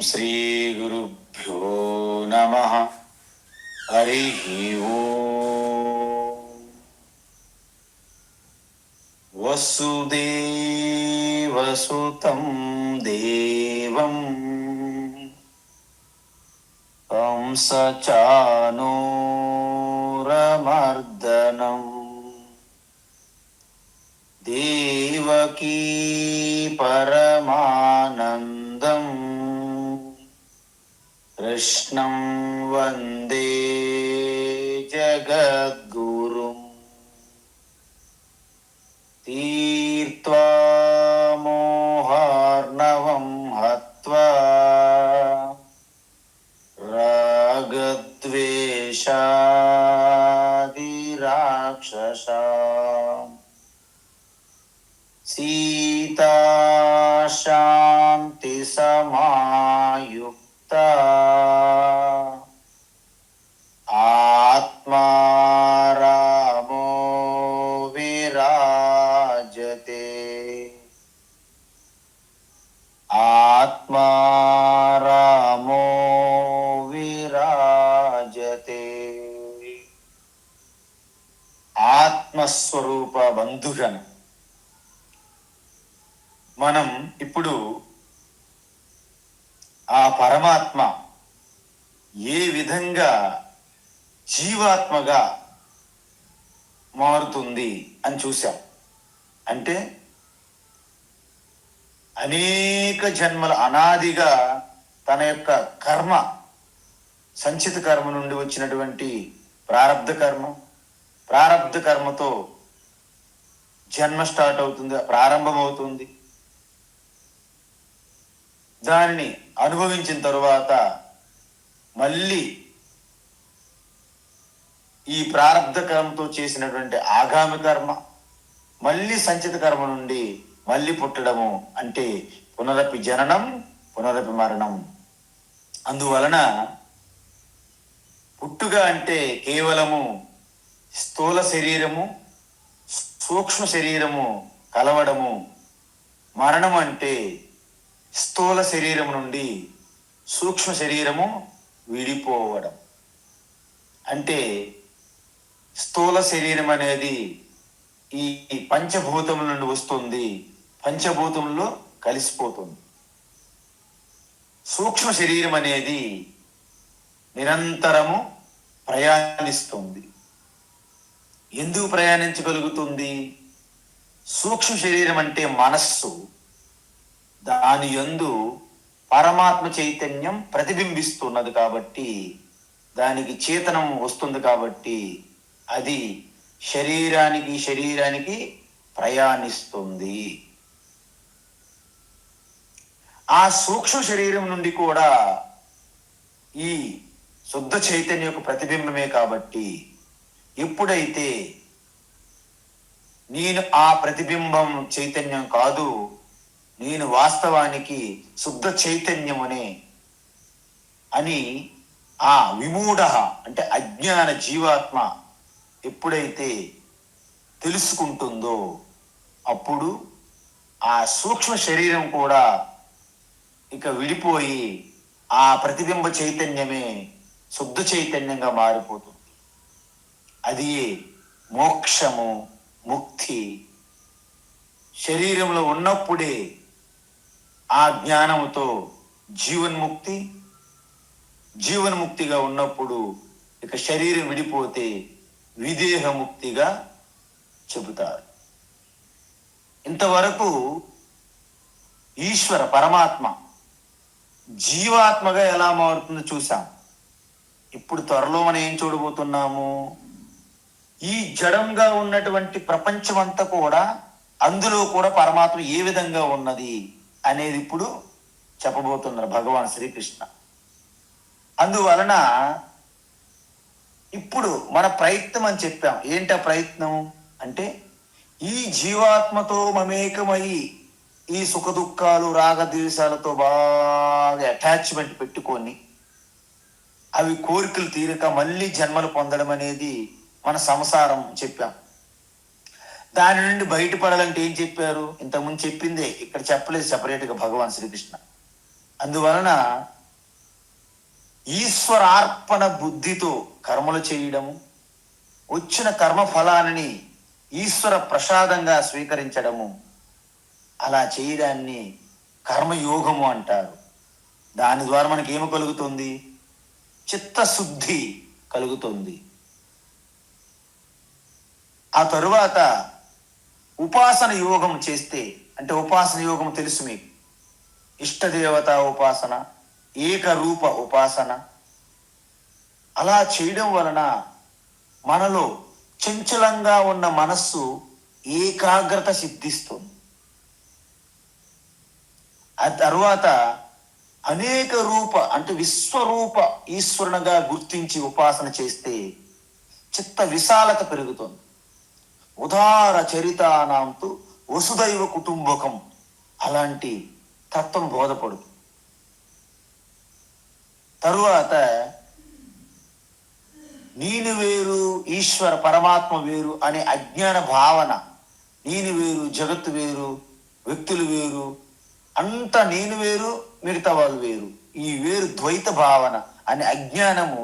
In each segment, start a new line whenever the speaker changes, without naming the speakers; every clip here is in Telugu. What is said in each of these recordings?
శ్రీ గురుభ్యో నమః. హరి ఓం. వసుదేవసుతం దేవం కంసచానూరమర్దనం దేవకీ పరమానందం కృష్ణం వందే జగద్గురుం. తీర్త్వా మోహార్ణవం హత్వా రాగద్వేషాది రాక్షసాం సీతా శాంతి సమాయుక్త ఆత్మా రామో విరాజతే. ఆత్మా రామో విరాజతే. ఆత్మస్వరూప బంధుగణ మనం ఇప్పుడు ఆ పరమాత్మ ఏ విధంగా జీవాత్మగా మారుతుంది అని చూశాం. అంటే అనేక జన్మల అనాదిగా తన యొక్క కర్మ, సంచిత కర్మ నుండి వచ్చినటువంటి ప్రారబ్ధ కర్మతో జన్మ స్టార్ట్ అవుతుంది, ప్రారంభమవుతుంది. దానిని అనుభవించిన తరువాత మళ్ళీ ఈ ప్రారబ్ధ కర్మతో చేసినటువంటి ఆగామి కర్మ, మళ్ళీ సంచిత కర్మ నుండి మళ్ళీ పుట్టడము, అంటే పునరపి జననం పునరపి మరణం. అందువలన పుట్టుక అంటే కేవలము స్థూల శరీరము సూక్ష్మ శరీరము కలవడము, మరణం అంటే స్థూల శరీరం నుండి సూక్ష్మ శరీరము విడిపోవడం. అంటే స్థూల శరీరం అనేది ఈ పంచభూతముల నుండి వస్తుంది, పంచభూతంలో కలిసిపోతుంది. సూక్ష్మ శరీరం అనేది నిరంతరము ప్రయాణిస్తుంది. ఎందుకు ప్రయాణించగలుగుతుంది? సూక్ష్మ శరీరం అంటే మనస్సు, దాని యందు పరమాత్మ చైతన్యం ప్రతిబింబిస్తున్నది కాబట్టి, దానికి చేతనం వస్తుంది కాబట్టి అది శరీరానికి ప్రయాణిస్తుంది. ఆ సూక్ష్మ శరీరం నుండి కూడా ఈ శుద్ధ చైతన్యం యొక్క ప్రతిబింబమే కాబట్టి, ఎప్పుడైతే నేను ఆ ప్రతిబింబం చైతన్యం కాదు, నేను వాస్తవానికి శుద్ధ చైతన్యమునే అని ఆ విమూఢ అంటే అజ్ఞాన జీవాత్మ ఎప్పుడైతే తెలుసుకుంటుందో, అప్పుడు ఆ సూక్ష్మ శరీరం కూడా ఇక విడిపోయి ఆ ప్రతిబింబ చైతన్యమే శుద్ధ చైతన్యంగా మారిపోతుంది. అది మోక్షము, ముక్తి. శరీరంలో ఉన్నప్పుడే ఆ జ్ఞానముతో జీవన్ముక్తిగా ఉన్నప్పుడు ఇక శరీరం విడిపోతే విదేహముక్తిగా చెబుతారు. ఇంతవరకు ఈశ్వర పరమాత్మ జీవాత్మగా ఎలా మారుతుందో చూసాం. ఇప్పుడు త్వరలో మనం ఏం చూడబోతున్నాము? ఈ జడంగా ఉన్నటువంటి ప్రపంచమంతా కూడా, అందులో కూడా పరమాత్మ ఏ విధంగా ఉన్నది అనేది ఇప్పుడు చెప్పబోతున్నారు భగవాన్ శ్రీకృష్ణ. అందువలన ఇప్పుడు మన ప్రయత్నం అని చెప్పాం. ఏంటి ఆ ప్రయత్నం అంటే, ఈ జీవాత్మతో మమేకమై ఈ సుఖ దుఃఖాలు రాగద్వేషాలతో బాగా అటాచ్మెంట్ పెట్టుకొని అవి కోరికలు తీరక మళ్ళీ జన్మలు పొందడం అనేది మన సంసారం చెప్పాం. దాని నుండి బయటపడాలంటే ఏం చెప్పారు? ఇంతకుముందు చెప్పిందే, ఇక్కడ చెప్పలేదు సపరేట్గా భగవాన్ శ్రీకృష్ణ. అందువలన ఈశ్వరార్పణ బుద్ధితో కర్మలు చేయడము, వచ్చిన కర్మ ఫలాన్ని ఈశ్వర ప్రసాదంగా స్వీకరించడము, అలా చేయడాన్ని కర్మయోగము అంటారు. దాని ద్వారా మనకి ఏమి కలుగుతుంది? చిత్తశుద్ధి కలుగుతుంది. ఆ తరువాత ఉపాసన యోగం చేస్తే, అంటే ఉపాసన యోగం తెలుసు మీకు, ఇష్టదేవత ఉపాసన, ఏకరూప ఉపాసన. అలా చేయడం వలన మనలో చంచలంగా ఉన్న మనస్సు ఏకాగ్రత సిద్ధిస్తుంది. ఆ తరువాత అనేక రూప అంటే విశ్వరూప ఈశ్వరునిగా గుర్తించి ఉపాసన చేస్తే చిత్త విశాలత పెరుగుతుంది. ఉదార చరితానాంతు వసుదైవ కుటుంబకం అలాంటి తత్వం బోధపడుతుంది. తరువాత నేను వేరు ఈశ్వర పరమాత్మ వేరు అనే అజ్ఞాన భావన, నేను వేరు జగత్తు వేరు వ్యక్తులు వేరు అంతా నేను వేరు మిగతా వాళ్ళు వేరు, ఈ వేరు ద్వైత భావన అనే అజ్ఞానము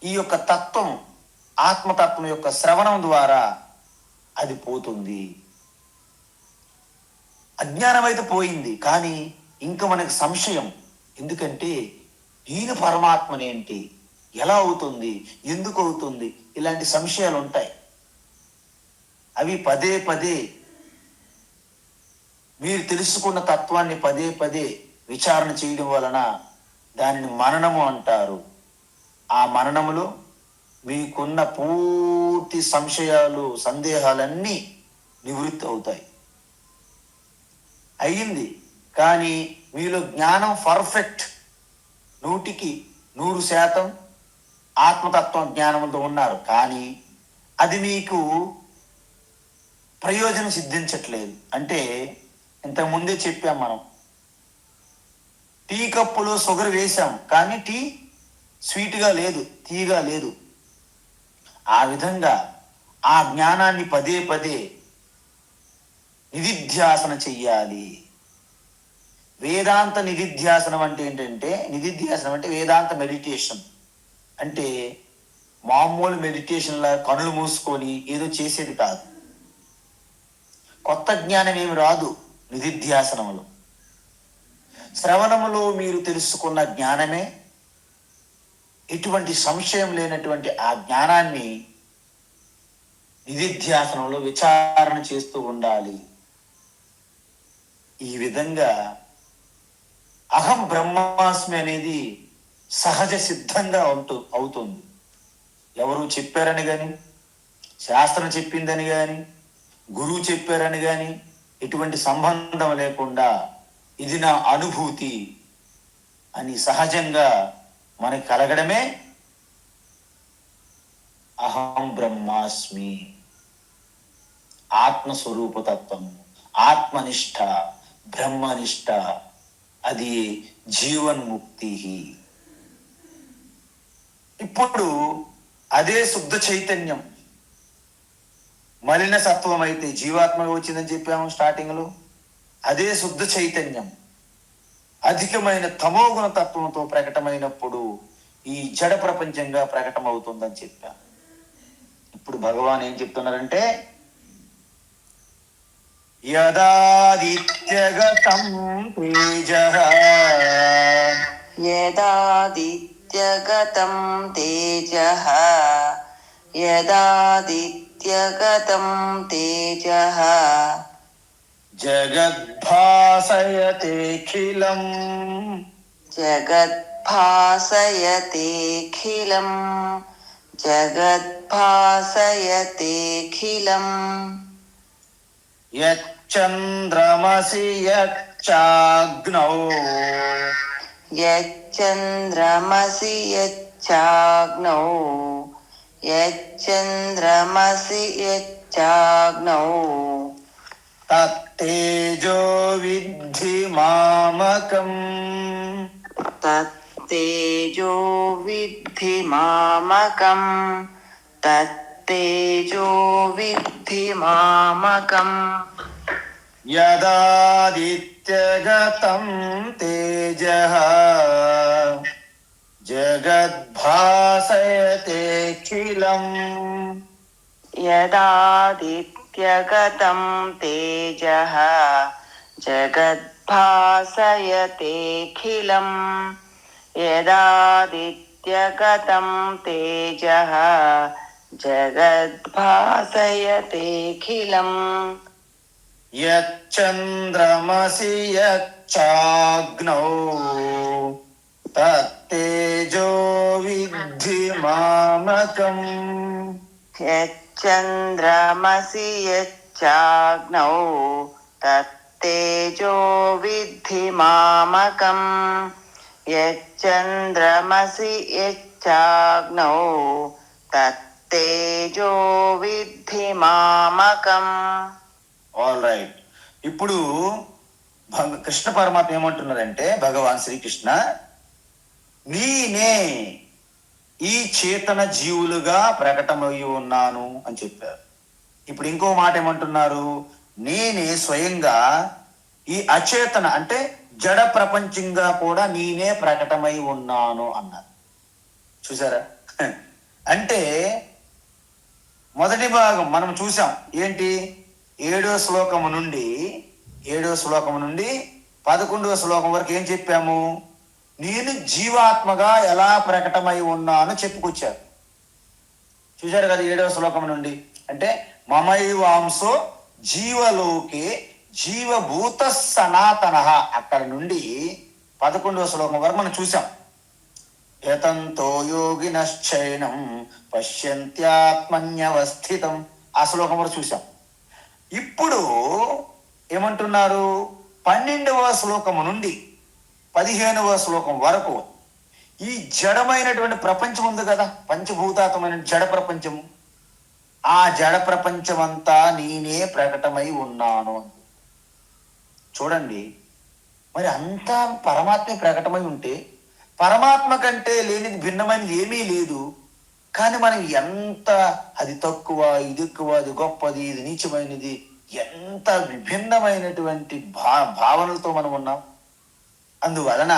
ఈ యొక్క తత్వం ఆత్మతత్వం యొక్క శ్రవణం ద్వారా అది పోతుంది. అజ్ఞానం అయితే పోయింది, కానీ ఇంకా మనకు సంశయం. ఎందుకంటే నేను పరమాత్మనేంటి, ఎలా అవుతుంది, ఎందుకు అవుతుంది, ఇలాంటి సంశయాలు ఉంటాయి. అవి పదే పదే మీరు తెలుసుకున్న తత్వాన్ని పదే పదే విచారణ చేయడం వలన దానిని మననము అంటారు. ఆ మననములో మీకున్న పూర్తి సంశయాలు సందేహాలన్నీ నివృత్తి అవుతాయి. అయ్యింది. కానీ మీలో జ్ఞానం పర్ఫెక్ట్ 100% ఆత్మతత్వం జ్ఞానంతో ఉన్నారు, కానీ అది మీకు ప్రయోజనం సిద్ధించట్లేదు. అంటే ఇంతకుముందే చెప్పాం, మనం టీ కప్పులో షుగర్ వేసాం, కానీ టీ స్వీట్గా లేదు, తీయగా లేదు. ఆ విధంగా ఆ జ్ఞానాన్ని పదే పదే నిధిధ్యాసన చెయ్యాలి. వేదాంత నిధిధ్యాసనం అంటే ఏంటంటే, నిధిధ్యాసనం అంటే వేదాంత మెడిటేషన్. అంటే మామూలు మెడిటేషన్లా కనులు మూసుకొని ఏదో చేసేది కాదు. కొత్త జ్ఞానం ఏమి రాదు నిధిధ్యాసనములో. శ్రవణములో మీరు తెలుసుకున్న జ్ఞానమే, ఎటువంటి సంశయం లేనటువంటి ఆ జ్ఞానాన్ని నిధిధ్యాసనంలో విచారణ చేస్తూ ఉండాలి. ఈ విధంగా అహం బ్రహ్మాస్మి అనేది సహజ సిద్ధంగా అవుతుంది. ఎవరు చెప్పారని కానీ, శాస్త్రం చెప్పిందని కానీ, గురువు చెప్పారని కానీ ఎటువంటి సంబంధం లేకుండా ఇది నా అనుభూతి అని సహజంగా మనకి కలగడమే అహం బ్రహ్మాస్మి, ఆత్మస్వరూపతత్వం, ఆత్మనిష్ట, బ్రహ్మనిష్ట, అది జీవన్ముక్తి. ఇప్పుడు అదే శుద్ధ చైతన్యం మలిన సత్వం అయితే జీవాత్మ వచ్చిందని చెప్పాము స్టార్టింగ్లో. అదే శుద్ధ చైతన్యం అధికమైన తమోగుణ తత్వంతో ప్రకటమైనప్పుడు ఈ జడ ప్రపంచంగా ప్రకటమవుతుందని చెప్పాను. ఇప్పుడు భగవాన్ ఏం చెప్తున్నారంటే, యదాదిత్యగతం తేజః,
యదాదిత్యగతం తేజః, యదాదిత్యగతం తేజః,
జగద్భాసయతేఖిలం,
జగద్భాసయతేఖిలం, జగద్భాసయతేఖిలం,
యచ్చంద్రమసి యచ్చాగ్నౌ,
యచ్చంద్రమసి యచ్చాగ్నౌ, యచ్చంద్రమసి యచ్చాగ్నౌ,
తత్తేజో విద్ధి మామకం,
తత్తేజో విద్ధి మామకం, తత్తేజో విద్ధి మామకం,
యదాదిత్యగతం తేజః జగద్భాసయతేఖిలం.
యదాదిత్యగతం తేజః జగద్భాసయతేఖిలం. యదాదిత్యగతం తేజః జగద్భాసయతేఖిలం.
యచ్చంద్రమసి యచ్చాగ్నౌ తత్తేజో విద్ధి మామకం.
యచ్చంద్రమసి యచ్చాగ్నౌ తత్తేజో విద్ధి మామకం. యచ్చంద్రమసి యచ్చాగ్నౌ తత్తేజో విద్ధి మామకం.
All right. ఇప్పుడు కృష్ణ పరమాత్మ ఏమంటున్నారంటే, భగవాన్ శ్రీకృష్ణ నేనే ఈ చేతన జీవులుగా ప్రకటమై ఉన్నాను అని చెప్పారు. ఇప్పుడు ఇంకో మాట ఏమంటున్నారు, నేనే స్వయంగా ఈ అచేతన అంటే జడ ప్రపంచంగా కూడా నేనే ప్రకటమై ఉన్నాను అన్నారు. చూసారా? అంటే మొదటి భాగం మనం చూసాం ఏంటి, 7వ శ్లోకము నుండి 11వ శ్లోకం వరకు ఏం చెప్పాము, నేను జీవాత్మగా ఎలా ప్రకటమై ఉన్నాను చెప్పుకొచ్చారు. చూశారు కదా? 7వ శ్లోకం నుండి అంటే మమైవాంసో జీవలోకే జీవభూత సనాతన, అక్కడ నుండి 11వ శ్లోకం వరకు మనం చూసాం. యతంతో యోగినశ్చైనం పశ్యంత్యాత్మన్యవస్థితం, ఆ శ్లోకం వరకు చూసాం. ఇప్పుడు ఏమంటున్నారు, 12వ శ్లోకము నుండి 15వ శ్లోకం వరకు ఈ జడమైనటువంటి ప్రపంచం ఉంది కదా, పంచభూతాత్మైన జడ ప్రపంచము, ఆ జడ ప్రపంచం అంతా నేనే ప్రకటమై ఉన్నాను. చూడండి, మరి అంతా పరమాత్మే ప్రకటమై ఉంటే పరమాత్మ కంటే లేనిది భిన్నమైనది ఏమీ లేదు. కానీ మనం ఎంత అది తక్కువ, ఇది ఎక్కువ, అది గొప్పది, ఇది నీచమైనది, ఎంత విభిన్నమైనటువంటి భావనలతో మనం ఉన్నాం. అందువలన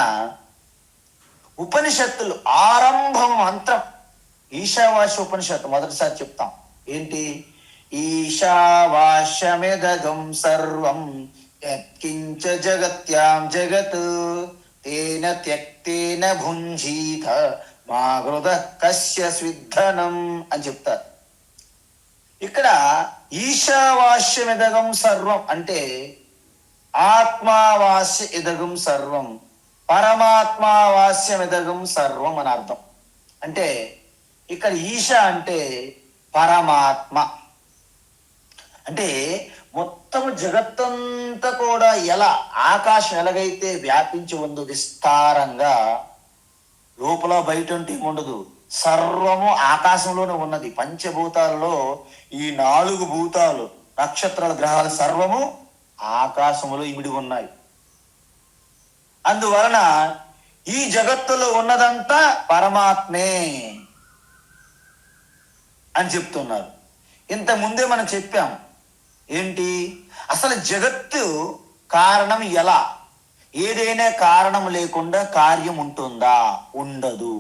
ఉపనిషత్తులు ఆరంభం మంత్రం ఈశావాస్య ఉపనిషత్తు మొదటిసారి చెప్తాం. ఏంటి? ఈశావాస్యమిదగం సర్వం యత్కించ జగత్యాం జగత్ తేన త్యక్తేన భుంజీత మా హృద కస్య స్విద్ధనం అని చెప్తారు. ఇక్కడ ఈశావాస్యమిదగం సర్వం అంటే ఆత్మావాస్య ఇదగం సర్వం, పరమాత్మావాస్యమిదగం సర్వం అని అర్థం. అంటే ఇక్కడ ఈశ అంటే పరమాత్మ, అంటే మొత్తం జగత్తంతా కూడా ఎలా ఆకాశం ఎలాగైతే వ్యాపించి ఉందో విస్తారంగా, లోపల బయట అంటే ఉండదు, సర్వము ఆకాశంలోనే ఉన్నది. పంచభూతాలలో ఈ 4 భూతాలు, నక్షత్రాల, గ్రహాలు సర్వము ఆకాశములో ఇమిడి ఉన్నాయి. అందువలన ఈ జగత్తులో ఉన్నదంతా పరమాత్మే అని చెప్తున్నారు. ఇంత ముందే మనం చెప్పాం ఏంటి, అసలు జగత్తు కారణం ఎలా? ఏదైనా కారణం లేకుండా కార్యం ఉంటుందా? ఉండదు.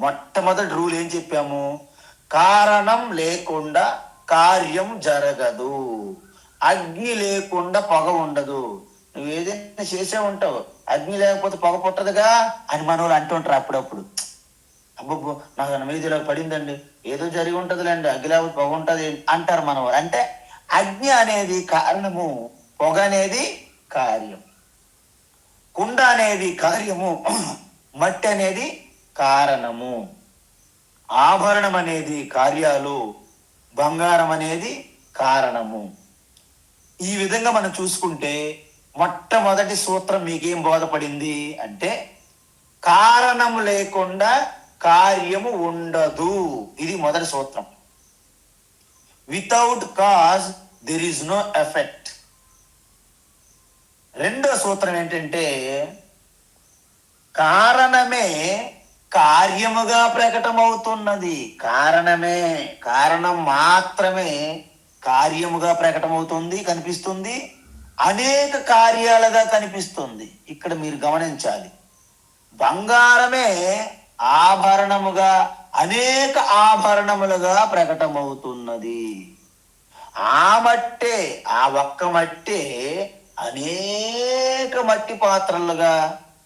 మొట్టమొదటి రూల్ ఏం చెప్పాము, కారణం లేకుండా కార్యం జరగదు. అగ్ని లేకుండా పొగ ఉండదు. నువ్వు ఏదైనా చేసే ఉంటావు, అగ్ని లేకపోతే పొగ పుట్టదుగా అని మన వాళ్ళు అంటుంటారు అప్పుడప్పుడు. అబ్బబ్బో నాకు మీదిలోకి పడిందండి, ఏదో జరిగి ఉంటుందిలేండి, అగ్ని లేకపోతే పొగ ఉంటుంది అంటారు మన వాళ్ళు. అంటే అగ్ని అనేది కారణము, పొగ అనేది కార్యం. కుండ అనేది కార్యము, మట్టి అనేది కారణము, ఆభరణం అనేది కార్యాలు, బంగారం అనేది కారణము. ఈ విధంగా మనం చూసుకుంటే మొట్టమొదటి సూత్రం మీకేం బోధపడింది అంటే, కారణం లేకుండా కార్యము ఉండదు. ఇది మొదటి సూత్రం. Without cause there is no effect. రెండో సూత్రం ఏంటంటే, కారణమే కార్యముగా ప్రకటమవుతున్నది. కారణం మాత్రమే కార్యముగా ప్రకటమవుతుంది, కనిపిస్తుంది. అనేక కార్యాలుగా కనిపిస్తుంది. ఇక్కడ మీరు గమనించాలి, బంగారమే ఆభరణముగా అనేక ఆభరణములుగా ప్రకటమవుతున్నది. ఆ మట్టే, ఆ ఒక్క మట్టే అనేక మట్టి పాత్రలుగా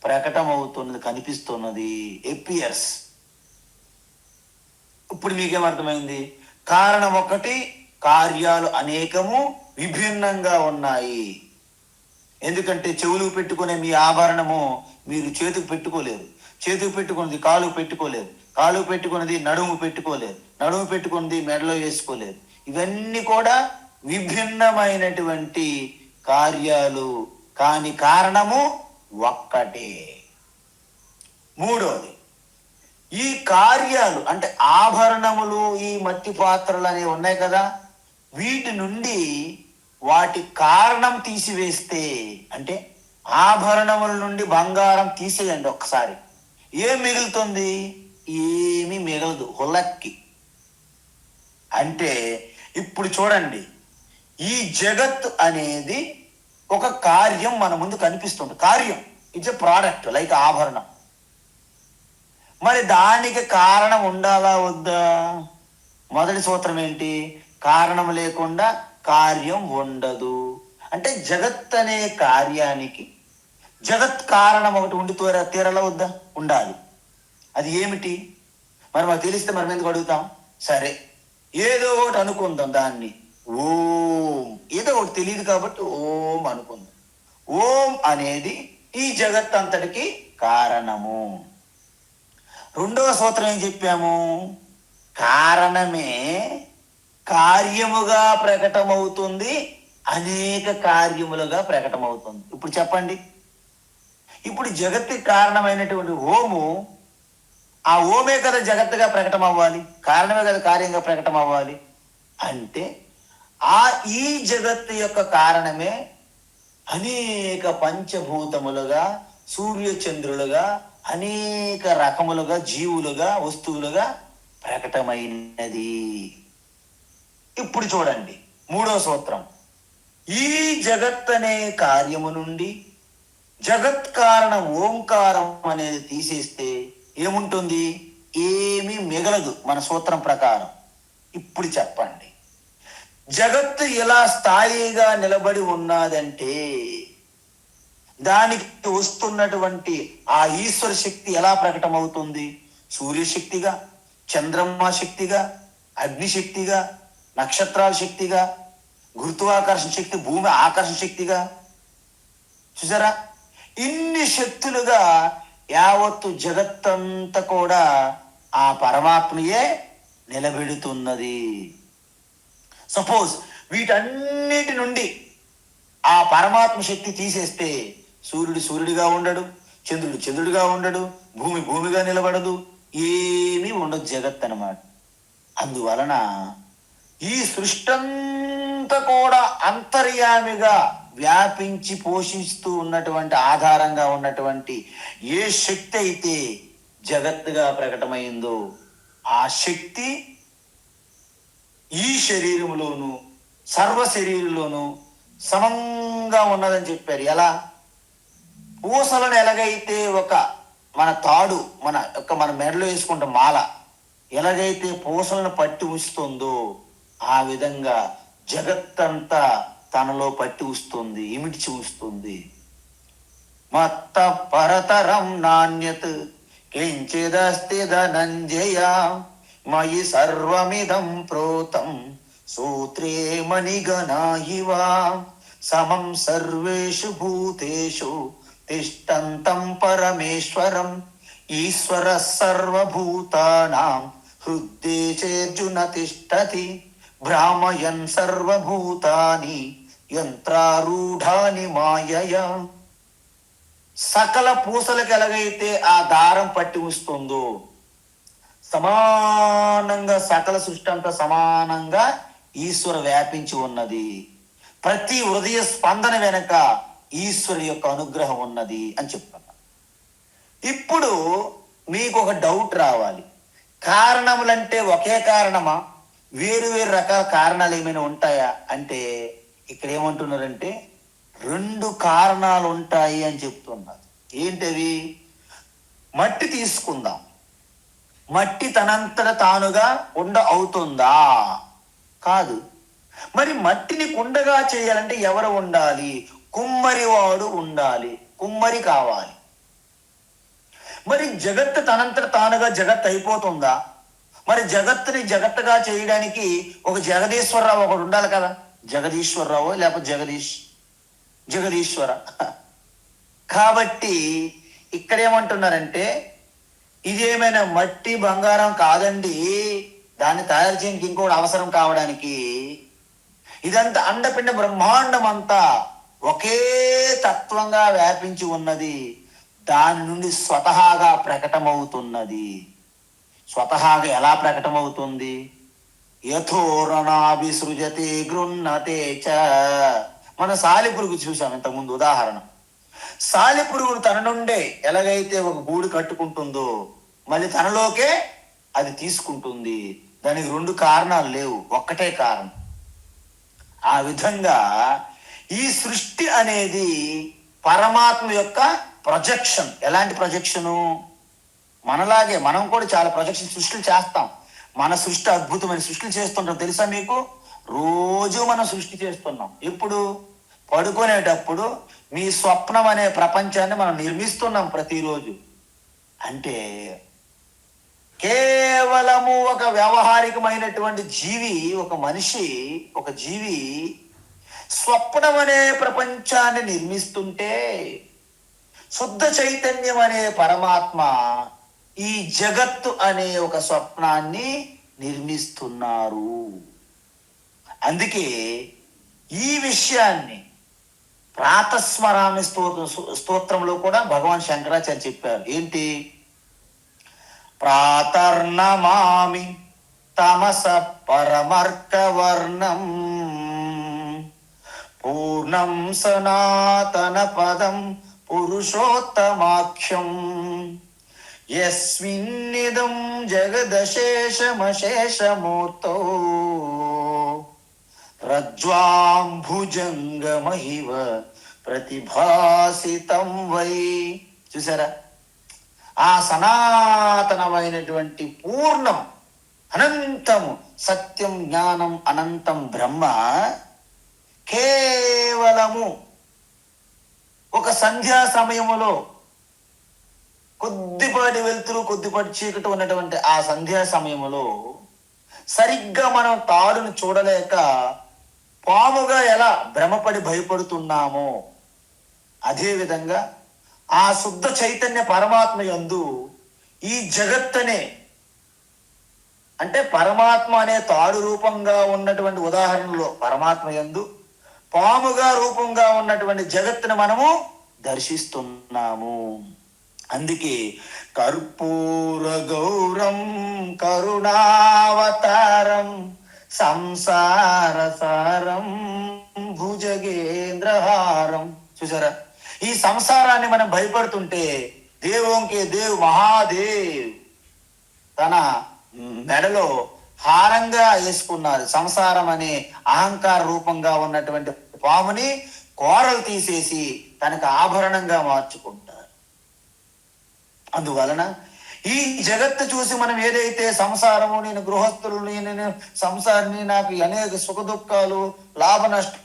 ప్రకటమవుతున్నది, కనిపిస్తున్నది, ఎపియర్స్. ఇప్పుడు మీకేమర్థమైంది? కారణం ఒకటి, కార్యాలు అనేకము విభిన్నంగా ఉన్నాయి. ఎందుకంటే చెవులకు పెట్టుకునే మీ ఆభరణము మీరు చేతికి పెట్టుకోలేరు, చేతికి పెట్టుకున్నది కాలుకు పెట్టుకోలేరు, కాలుకు పెట్టుకున్నది నడుము పెట్టుకోలేరు, నడుము పెట్టుకున్నది మెడలో వేసుకోలేరు. ఇవన్నీ కూడా విభిన్నమైనటువంటి కార్యాలు, కాని కారణము ఒక్కటే. మూడోది, ఈ కార్యాలు అంటే ఆభరణములు, ఈ మట్టి పాత్రలు అనేవి ఉన్నాయి కదా, వీటి నుండి వాటి కారణం తీసివేస్తే, అంటే ఆభరణముల నుండి బంగారం తీసేయండి ఒక్కసారి, ఏం మిగులుతుంది? ఏమీ మిగలదు, హులక్కి. అంటే ఇప్పుడు చూడండి, ఈ జగత్ అనేది ఒక కార్యం మన ముందు కనిపిస్తుంది. కార్యం, ఇట్స్ ఎ ప్రోడక్ట్ లైక్ ఆభరణం. మరి దానికి కారణం ఉండాలా వద్దా? మొదటి సూత్రం ఏంటి? కారణం లేకుండా కార్యం ఉండదు. అంటే జగత్ అనే కార్యానికి జగత్ కారణం ఒకటి ఉండి తీరలా వద్దా? ఉండాలి. అది ఏమిటి? మరి మాకు తెలిస్తే మనం ఎందుకు అడుగుతాం? సరే, ఏదో ఒకటి అనుకుందాం దాన్ని. ఓం, ఏదో ఒకటి తెలియదు కాబట్టి ఓం అనుకుందాం. ఓం అనేది ఈ జగత్ అంతటికి కారణము. రెండవ సూత్రం ఏం చెప్పాము? కారణమే కార్యముగా ప్రకటమవుతుంది, అనేక కార్యములుగా ప్రకటమవుతుంది. ఇప్పుడు చెప్పండి, ఇప్పుడు జగత్తుకి కారణమైనటువంటి ఓము, ఆ ఓమే కదా జగత్తుగా ప్రకటన అవ్వాలి, కారణమే కదా కార్యంగా ప్రకటన అవ్వాలి. అంటే ఈ జగత్తు యొక్క కారణమే అనేక పంచభూతములుగా, సూర్యచంద్రులుగా, అనేక రకములుగా, జీవులుగా, వస్తువులుగా ప్రకటమైనది. ఇప్పుడు చూడండి మూడో సూత్రం, ఈ జగత్ అనే కార్యము నుండి జగత్ కారణం ఓంకారం అనేది తీసేస్తే ఏముంటుంది? ఏమీ మిగలదు మన సూత్రం ప్రకారం. ఇప్పుడు చెప్పండి, జగత్తు ఎలా స్థాయిగా నిలబడి ఉన్నదంటే దానికి వస్తున్నటువంటి ఆ ఈశ్వర శక్తి ఎలా ప్రకటమవుతుంది? సూర్యశక్తిగా, చంద్రమా శక్తిగా, అగ్నిశక్తిగా, నక్షత్రాల శక్తిగా, గురుత్వాకర్షణ శక్తి, భూమి ఆకర్షణ శక్తిగా. చూసారా? ఇన్ని శక్తులుగా యావత్తు జగత్తంతా కూడా ఆ పరమాత్మయే నిలబెడుతున్నది. సపోజ్ వీటన్నిటి నుండి ఆ పరమాత్మ శక్తి తీసేస్తే సూర్యుడు సూర్యుడిగా ఉండడు, చంద్రుడు చంద్రుడిగా ఉండడు, భూమి భూమిగా నిలబడదు, ఏమీ ఉండదు జగత్ అన్నమాట. అందువలన ఈ సృష్టంతా కూడా అంతర్యామిగా వ్యాపించి పోషిస్తూ ఉన్నటువంటి, ఆధారంగా ఉన్నటువంటి ఏ శక్తి అయితే జగత్తుగా ప్రకటమైందో ఆ శక్తి ఈ శరీరంలోను సర్వ శరీరంలోను సమంగా ఉన్నదని చెప్పారు. ఎలా? పూసలను ఎలాగైతే ఒక మన తాడు మన మెడలో వేసుకుంటే మాల ఎలాగైతే పూసలను పట్టి ఉంచుతుందో ఆ విధంగా జగత్తంతా తనలో పట్టి ఉంచుతుంది, ఇమిడ్చి ఉంచుతుంది. మత్త పరతరం నాణ్యత్ కించిదస్తి ధనంజయ మయి సర్వమిదం ప్రోతం సూత్రే మణిగణా ఇవ సమం సర్వేషు భూతేషు తిష్టంతం పరమేశ్వరం ఈశ్వర సర్వభూతానాం హృద్దేశేర్జున తిష్టతి భ్రామయన్ సర్వభూతాని యంత్రారూఢాని మాయయా. సకల పూసలకు ఎలాగైతే ఆ దారం పట్టి ఉంచుతుందో సమానంగా సకల సృష్టి అంతా సమానంగా ఈశ్వర వ్యాపించి ఉన్నది. ప్రతి హృదయ స్పందన వెనక ఈశ్వరు యొక్క అనుగ్రహం ఉన్నది అని చెప్తున్నా. ఇప్పుడు మీకు ఒక డౌట్ రావాలి, కారణములంటే ఒకే కారణమా, వేరు వేరు రకాల కారణాలు ఏమైనా ఉంటాయా అంటే ఇక్కడ ఏమంటున్నారంటే రెండు కారణాలు ఉంటాయి అని చెప్తున్నారు. ఏంటవి? మట్టి తీసుకుందాం. మట్టి తనంతట తానుగా కుండ అవుతుందా? కాదు. మరి మట్టిని కుండగా చేయాలంటే ఎవరు ఉండాలి? కుమ్మరివాడు ఉండాలి, కుమ్మరి కావాలి. మరి జగత్తు తనంతట తానుగా జగత్ అయిపోతుందా? మరి జగత్తుని జగత్తుగా చేయడానికి ఒక జగదీశ్వరరావు ఒకడు ఉండాలి కదా. జగదీశ్వరరావు లేకపోతే జగదీశ్వర. కాబట్టి ఇక్కడ ఏమంటున్నారంటే, ఇదేమైనా మట్టి బంగారం కాదండి, దాన్ని తయారు చేయడానికి ఇంకోటి అవసరం కావడానికి. ఇదంతా అండపిండ బ్రహ్మాండం అంతా ఒకే తత్వంగా వ్యాపించి ఉన్నది. దాని నుండి స్వతహాగా ప్రకటమవుతున్నది. స్వతహాగా ఎలా ప్రకటమవుతుంది? యథోరణాభిసృజతే గృహ్ణతే చ. మన సాలెపురుగు చూసాం ఇంతకుముందు ఉదాహరణ. సాలెపురుగును తన నుండే ఎలాగైతే ఒక గూడు కట్టుకుంటుందో మళ్ళీ తనలోకే అది తీసుకుంటుంది. దానికి రెండు కారణాలు లేవు, ఒక్కటే కారణం. ఆ విధంగా ఈ సృష్టి అనేది పరమాత్మ యొక్క ప్రొజెక్షన్. ఎలాంటి ప్రొజెక్షను? మనలాగే మనం కూడా చాలా ప్రొజెక్షన్ సృష్టిలు చేస్తాం. మన సృష్టి అద్భుతమైన సృష్టిలు చేస్తుంటాం, తెలుసా మీకు? రోజు మనం సృష్టి చేస్తున్నాం. ఇప్పుడు పడుకునేటప్పుడు మీ స్వప్నం అనే ప్రపంచాన్ని మనం నిర్మిస్తున్నాం ప్రతిరోజు. అంటే కేవలము ఒక వ్యవహారికమైనటువంటి జీవి, ఒక మనిషి, ఒక జీవి స్వప్నం అనే ప్రపంచాన్ని నిర్మిస్తుంటే శుద్ధ చైతన్యం అనే పరమాత్మ ఈ జగత్తు అనే ఒక స్వప్నాన్ని నిర్మిస్తున్నారు. అందుకే ఈ విషయాన్ని ప్రాతస్మరామి స్తోత్రంలో కూడా భగవాన్ శంకరాచార్య చెప్పారు. ఏంటి? ప్రాతర్నమామి తమస పరమర్కవర్ణం పూర్ణం సనాతన పదం పురుషోత్తమాఖ్యం యస్మిన్నిదం జగదశేషమశేషమూర్తో రజ్వాంభుజంగమహివ ప్రతిభాసితం వై. చూసారా? ఆ సనాతనమైనటువంటి పూర్ణం, అనంతము, సత్యం, జ్ఞానం, అనంతం బ్రహ్మ కేవలము ఒక సంధ్యా సమయములో కొద్దిపాటి వెలుతురు కొద్దిపాటి చీకటి ఉన్నటువంటి ఆ సంధ్యా సమయములో సరిగ్గా మనం తాడును చూడలేక పాముగా ఎలా భ్రమపడి భయపడుతున్నామో అదేవిధంగా ఆ శుద్ధ చైతన్య పరమాత్మ యందు ఈ జగత్తనే, అంటే పరమాత్మ అనే తాడు రూపంగా ఉన్నటువంటి ఉదాహరణలో పరమాత్మ యందు పాముగా రూపంగా ఉన్నటువంటి జగత్తును మనము దర్శిస్తున్నాము. అందుకే కర్పూర గౌరం కరుణావతారం సంసార సారం భుజగేంద్రహారం. చూసారా? ఈ సంసారాన్ని మనం భయపడుతుంటే దేవోంకే దేవ్ మహాదేవ్ తన మెడలో హారంగా వేసుకున్నారు. సంసారం అనే అహంకార రూపంగా ఉన్నటువంటి పాముని కోరలు తీసేసి తనకు ఆభరణంగా మార్చుకుంటారు. అందువలన ఈ జగత్తు చూసి మనం ఏదైతే సంసారము, నేను గృహస్థులు, నేను సంసారిని, నాకు అనేక సుఖ దుఃఖాలు, లాభ నష్టాలు,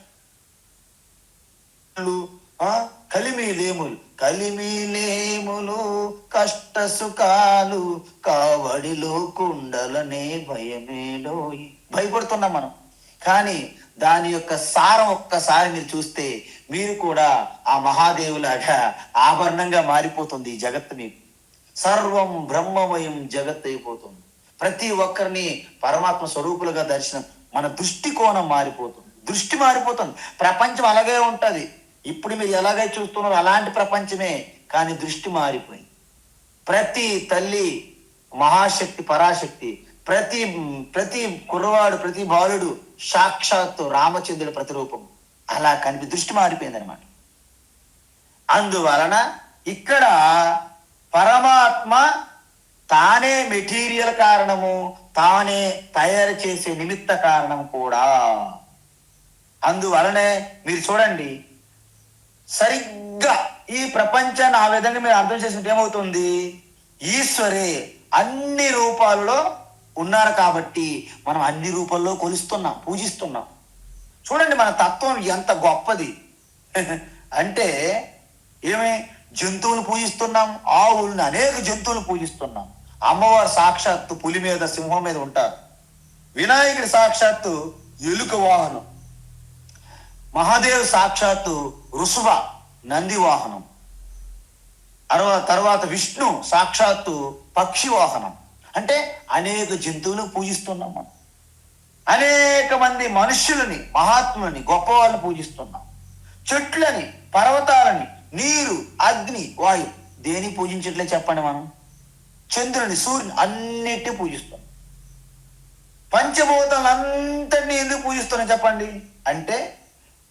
కలిమిలేములు కష్ట సుఖాలు కావడిలో కుండలనే భయమేలో భయపడుతున్నాం మనం. కానీ దాని యొక్క సారం ఒక్కసారి మీరు చూస్తే మీరు కూడా ఆ మహాదేవులాగా ఆభరణంగా మారిపోతుంది ఈ జగత్తు. మీకు సర్వం బ్రహ్మమయం జగత్ అయిపోతుంది. ప్రతి ఒక్కరిని పరమాత్మ స్వరూపులుగా దర్శనం, మన దృష్టికోణం మారిపోతుంది, దృష్టి మారిపోతుంది. ప్రపంచం అలాగే ఉంటది. ఇప్పుడు మీరు ఎలాగైతే చూస్తున్నారో అలాంటి ప్రపంచమే, కానీ దృష్టి మారిపోయింది. ప్రతి తల్లి మహాశక్తి, పరాశక్తి. ప్రతి కుర్రవాడు, ప్రతి బాలుడు సాక్షాత్తు రామచంద్రుడి ప్రతిరూపం. అలా దృష్టి మారిపోయింది అనమాట. అందువలన ఇక్కడ పరమాత్మ తానే మెటీరియల్ కారణము, తానే తయారు చేసే నిమిత్త కారణం కూడా. అందువలనే మీరు చూడండి, సరిగ్గా ఈ ప్రపంచాన్ని ఆ విధంగా మీరు అర్థం చేసినట్టు ఏమవుతుంది, ఈశ్వరే అన్ని రూపాలలో ఉన్నారు కాబట్టి మనం అన్ని రూపాల్లో కొలుస్తున్నాం, పూజిస్తున్నాం. చూడండి మన తత్వం ఎంత గొప్పది. అంటే ఏమి, జంతువులు పూజిస్తున్నాం, ఆవుల్ని అనేక జంతువులు పూజిస్తున్నాం. అమ్మవారు సాక్షాత్తు పులి మీద సింహం మీద ఉంటారు. వినాయకుడి సాక్షాత్తు ఎలుక వాహనం. మహాదేవ్ సాక్షాత్తు ఋషభ నంది వాహనం. తర్వాత విష్ణు సాక్షాత్తు పక్షి వాహనం. అంటే అనేక జంతువులు పూజిస్తున్నాం మనం. అనేక మంది మనుష్యులని, మహాత్ములని, గొప్పవాళ్ళని పూజిస్తున్నాం. చెట్లని, పర్వతాలని, నీరు, అగ్ని, వాయు దేని పూజించట్లే చెప్పండి మనం? చంద్రుని, సూర్యుని అన్నిటినీ పూజిస్తున్నాం. పంచభూతాలంతటినీ ఎందుకు పూజిస్తున్నాం చెప్పండి? అంటే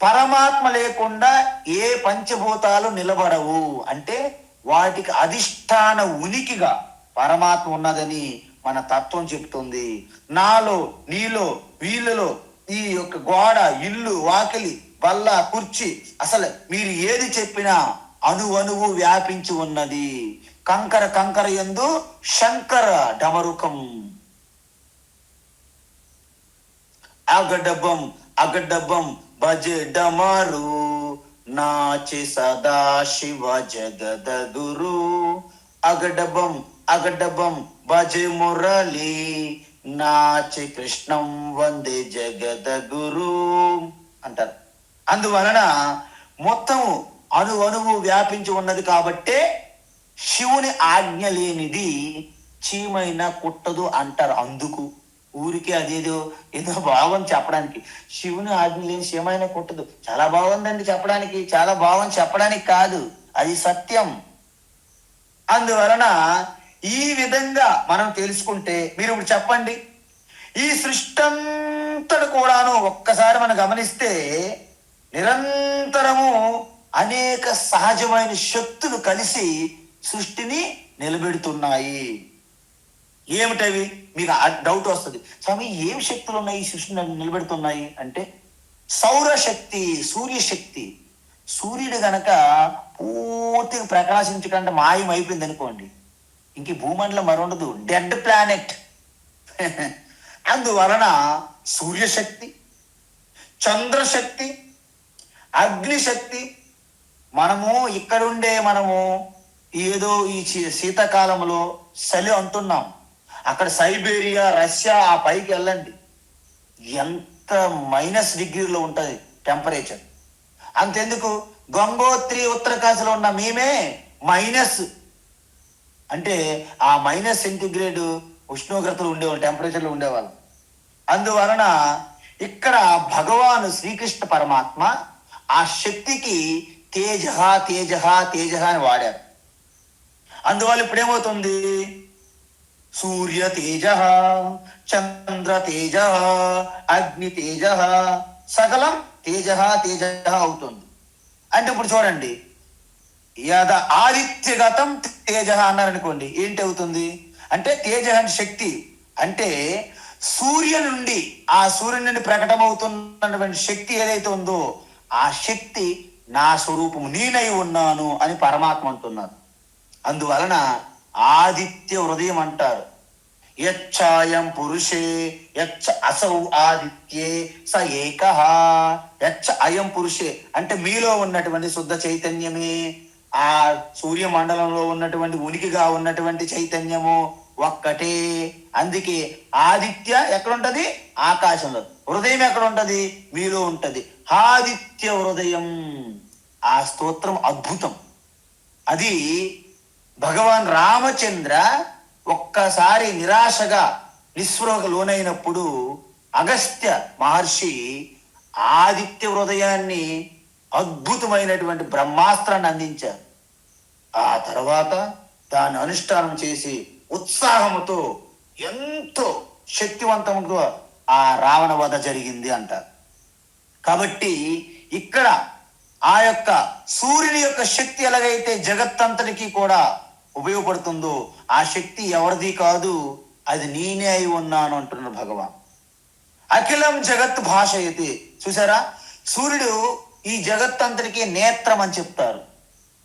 పరమాత్మ లేకుండా ఏ పంచభూతాలు నిలబడవు. అంటే వాటికి అధిష్టాన ఉనికిగా పరమాత్మ ఉన్నదని మన తత్వం చెప్తుంది. నాలో, నీలో, వీళ్ళలో ఈ యొక్క గోడ, ఇల్లు, వాకిలి, బల్ల, కుర్చీ, అసలు మీరు ఏది చెప్పినా అణువణువు వ్యాపించి ఉన్నది. కంకర కంకర యందు శంకర డమరుకం. అగడబం అగడబం భజే డమరు నాచి సదా శివ జగదగురు. అగడబం అగడబం భజే మురళి నాచి కృష్ణం వందే జగదగురు అంటారు. అందువలన మొత్తం అణువణువు వ్యాపించి ఉన్నది కాబట్టే శివుని ఆజ్ఞ లేనిది చీమైనా కుట్టదు అంటారు. అందుకు ఊరికే అదేదో ఏదో బాగుంది చెప్పడానికి. శివుని ఆజ్ఞ లేని చీమైనా కుట్టదు, చాలా బాగుందండి చెప్పడానికి, చాలా బాగుంది చెప్పడానికి కాదు, అది సత్యం. అందువలన ఈ విధంగా మనం తెలుసుకుంటే, మీరు ఇప్పుడు చెప్పండి, ఈ సృష్టి అంతటి కూడాను ఒక్కసారి మనం గమనిస్తే నిరంతరము అనేక సహజమైన శక్తులు కలిసి సృష్టిని నిలబెడుతున్నాయి. ఏమిటవి? మీకు డౌట్ వస్తుంది, స్వామి ఏం శక్తులు ఉన్నాయి ఈ సృష్టిని నిలబెడుతున్నాయి అంటే, సౌరశక్తి, సూర్యశక్తి. సూర్యుడు గనక పూర్తిగా ప్రకాశించకుండా మాయం అయిపోయింది అనుకోండి, ఇంక భూమండలం మరి ఉండదు, డెడ్ ప్లానెట్. అందువలన సూర్యశక్తి, చంద్రశక్తి, అగ్నిశక్తి. మనము ఇక్కడుండే మనము ఏదో ఈ శీతాకాలంలో చలి అంటున్నాం. అక్కడ సైబేరియా, రష్యా ఆ పైకి వెళ్ళండి, ఎంత -డిగ్రీలో ఉంటుంది టెంపరేచర్. అంతెందుకు, గంగోత్రి ఉత్తరకాశీలో ఉన్న మేమే మైనస్, అంటే ఆ -సెంటిగ్రేడ్ ఉష్ణోగ్రతలు ఉండేవాళ్ళు, టెంపరేచర్లు ఉండేవాళ్ళు. అందువలన ఇక్కడ భగవాను శ్రీకృష్ణ పరమాత్మ ఆ శక్తికి తేజ తేజ తేజ అని వాడారు. అందువల్ల ఇప్పుడు ఏమవుతుంది, సూర్య తేజ, చంద్ర తేజ, అగ్ని తేజ, సకలం తేజ తేజ అవుతుంది. అంటే ఇప్పుడు చూడండి, యద ఆదిత్యగతం తేజ అన్నారనుకోండి, ఏంటి అవుతుంది అంటే తేజ అంటే శక్తి. అంటే సూర్యుని నుండి, ఆ సూర్యుని నుండి ప్రకటమవుతున్నటువంటి శక్తి ఏదైతే ఉందో ఆ శక్తి నా స్వరూపము, నేనై ఉన్నాను అని పరమాత్మ అంటున్నారు. అందువలన ఆదిత్య హృదయం అంటారు. యచ్ఛాయం పురుషే యచ్చ అసౌ ఆదిత్యే స ఏకః. యచ్చ అయం పురుషే అంటే మీలో ఉన్నటువంటి శుద్ధ చైతన్యమే, ఆ సూర్యమండలంలో ఉన్నటువంటి ఉనికిగా ఉన్నటువంటి చైతన్యము ఒక్కటే. అందుకే ఆదిత్య ఎక్కడుంటది? ఆకాశంలో. హృదయం ఎక్కడ ఉంటది? మీలో ఉంటది. ఆదిత్య హృదయం. ఆ స్తోత్రం అద్భుతం. అది భగవాన్ రామచంద్ర ఒక్కసారి నిరాశగా నిస్పృహకు లోనైనప్పుడు అగస్త్య మహర్షి ఆదిత్య హృదయాన్ని అద్భుతమైనటువంటి బ్రహ్మాస్త్రాన్ని అందించారు. ఆ తర్వాత దాన్ని అనుష్ఠానం చేసి ఉత్సాహముతో ఎంతో శక్తివంతంగా ఆ రావణ వధ జరిగింది అంటారు. కాబట్టి ఇక్కడ ఆ యొక్క సూర్యుని యొక్క శక్తి ఎలాగైతే జగత్తంతటికి కూడా ఉపయోగపడుతుందో ఆ శక్తి ఎవరిది కాదు, అది నేనే అయి ఉన్నాను అంటున్నారు భగవాన్. అఖిలం జగత్ భాషయతి. చూసారా, సూర్యుడు ఈ జగత్తంతటికి నేత్రం అని చెప్తారు.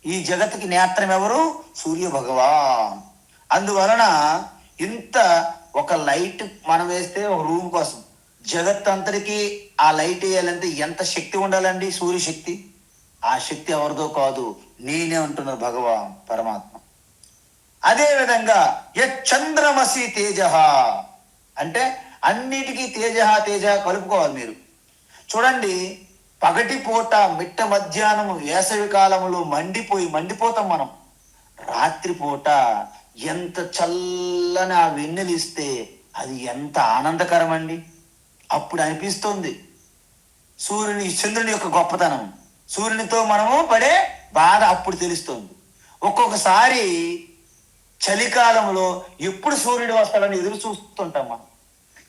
ఈ జగత్తుకి నేత్రం ఎవరు? సూర్య భగవాన్. అందువలన ఇంత ఒక లైట్ మనం వేస్తే ఒక రూమ్ కోసం జగత్తంతటికి ఆ లైట్ వేయాలంటే ఎంత శక్తి ఉండాలండి? సూర్యశక్తి. ఆ శక్తి ఎవరిదో కాదు, నేనే అంటున్నారు భగవాన్ పరమాత్మ. అదే విధంగా చంద్రమసి తేజ అంటే అన్నిటికీ తేజ తేజ కలుపుకోవాలి మీరు. చూడండి, పగటిపూట మిట్ట మధ్యాహ్నం వేసవి కాలంలో మండిపోతాం మనం. రాత్రిపూట ఎంత చల్లని ఆ వెన్నెలిస్తే అది ఎంత ఆనందకరం అండి. అప్పుడు అనిపిస్తుంది చంద్రుని యొక్క గొప్పతనం. సూర్యునితో మనము పడే బాధ అప్పుడు తెలుస్తుంది. ఒక్కొక్కసారి చలికాలంలో ఎప్పుడు సూర్యుడు వస్తాడని ఎదురు చూస్తుంటాం మనం.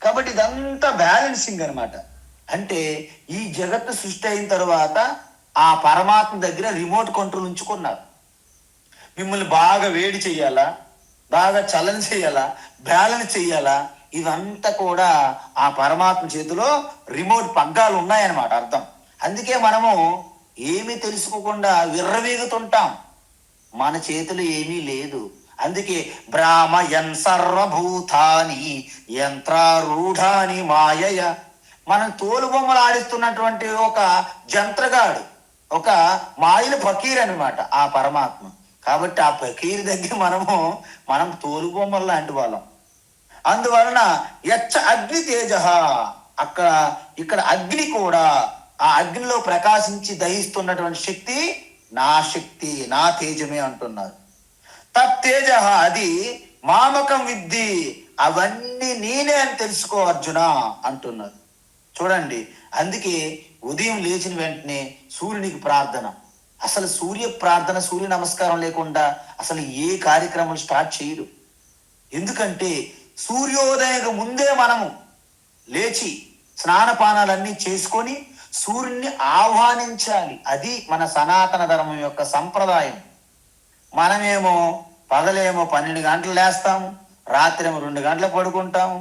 కాబట్టి ఇదంతా బ్యాలెన్సింగ్ అనమాట. అంటే ఈ జగత్తు సృష్టి అయిన తర్వాత ఆ పరమాత్మ దగ్గర రిమోట్ కంట్రోల్ ఉంచుకున్నారు. మిమ్మల్ని బాగా వేడి చెయ్యాలా, బాగా చల్లని చెయ్యాలా, బ్యాలెన్స్ చెయ్యాలా, ఇవంతా కూడా ఆ పరమాత్మ చేతిలో రిమోట్ పగ్గాలు ఉన్నాయన్నమాట అర్థం. అందుకే మనము ఏమీ తెలుసుకోకుండా విర్రవీగుతుంటాం. మన చేతిలో ఏమీ లేదు. అందుకే బ్రాహ్మయన్ సర్వభూతాని యంత్రారూఢాని మాయయ. మనం తోలుబొమ్మలు ఆడిస్తున్నటువంటి ఒక జంత్రగాడు, ఒక మాయల ఫకీర్ అనమాట ఆ పరమాత్మ. కాబట్టి ఆ ఫకీర్ దగ్గర మనం తోలుబొమ్మలు లాంటి వాళ్ళం. అందువలన అగ్ని తేజ, ఇక్కడ అగ్ని కూడా ఆ అగ్నిలో ప్రకాశించి దహిస్తున్నటువంటి శక్తి నా తేజమే అంటున్నారు. తేజ అది మామకం విద్ధి, అవన్నీ నేనే అని తెలుసుకో అర్జున అంటున్నారు. చూడండి, అందుకే ఉదయం లేచిన వెంటనే సూర్యునికి ప్రార్థన. అసలు సూర్య ప్రార్థన, సూర్య నమస్కారం లేకుండా అసలు ఏ కార్యక్రమం స్టార్ట్ చేయరు. ఎందుకంటే సూర్యోదయం ముందే మనము లేచి స్నానపానాలన్నీ చేసుకొని సూర్యుని ఆహ్వానించాలి. అది మన సనాతన ధర్మం యొక్క సంప్రదాయం. మనమేమో పగలేమో 12 గంటలు లేస్తాము, రాత్రి ఏమో 2 గంటలు పడుకుంటాము.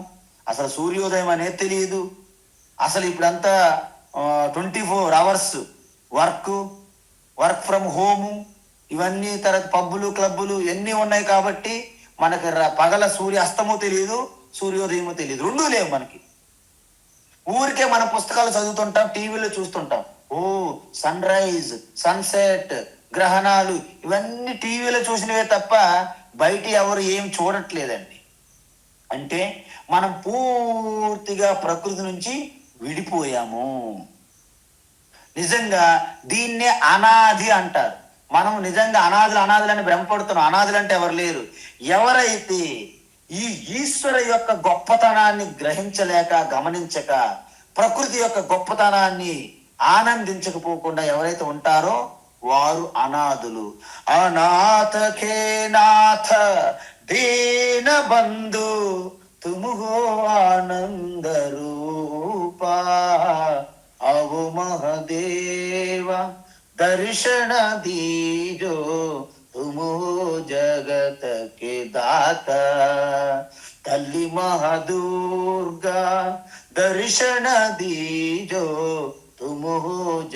అసలు సూర్యోదయం అనేది తెలియదు. అసలు ఇప్పుడంతా 24 అవర్స్ వర్క్ ఫ్రమ్ హోము, ఇవన్నీ తర్వాత పబ్బులు క్లబ్బులు ఎన్ని ఉన్నాయి. కాబట్టి మనకి పగల సూర్య అస్తమో తెలియదు, సూర్యోదయమో తెలియదు, రెండూ లేవు మనకి. ఊరికే మన పుస్తకాలు చదువుతుంటాం, టీవీలో చూస్తుంటాం. సన్ రైజ్, సన్సెట్, గ్రహణాలు ఇవన్నీ టీవీలో చూసినవే తప్ప బయట ఎవరు ఏం చూడట్లేదండి. అంటే మనం పూర్తిగా ప్రకృతి నుంచి విడిపోయాము. నిజంగా దీన్నే అనాది అంటారు. మనం నిజంగా అనాథులని భ్రమపడుతున్నాం. అనాథులు అంటే ఎవరు లేరు. ఎవరైతే ఈ ఈశ్వర యొక్క గొప్పతనాన్ని గ్రహించలేక, గమనించక, ప్రకృతి యొక్క గొప్పతనాన్ని ఆనందించకపోకుండా ఎవరైతే ఉంటారో వారు అనాథులు. అనాథకే నాథ దీన బంధు తుముగో ఆనంద రూపా అవో మహదేవ దర్శన దీజో తుమో జగత కే దాత. తల్లి మహాదుర్గా దర్శన దీజో తుమో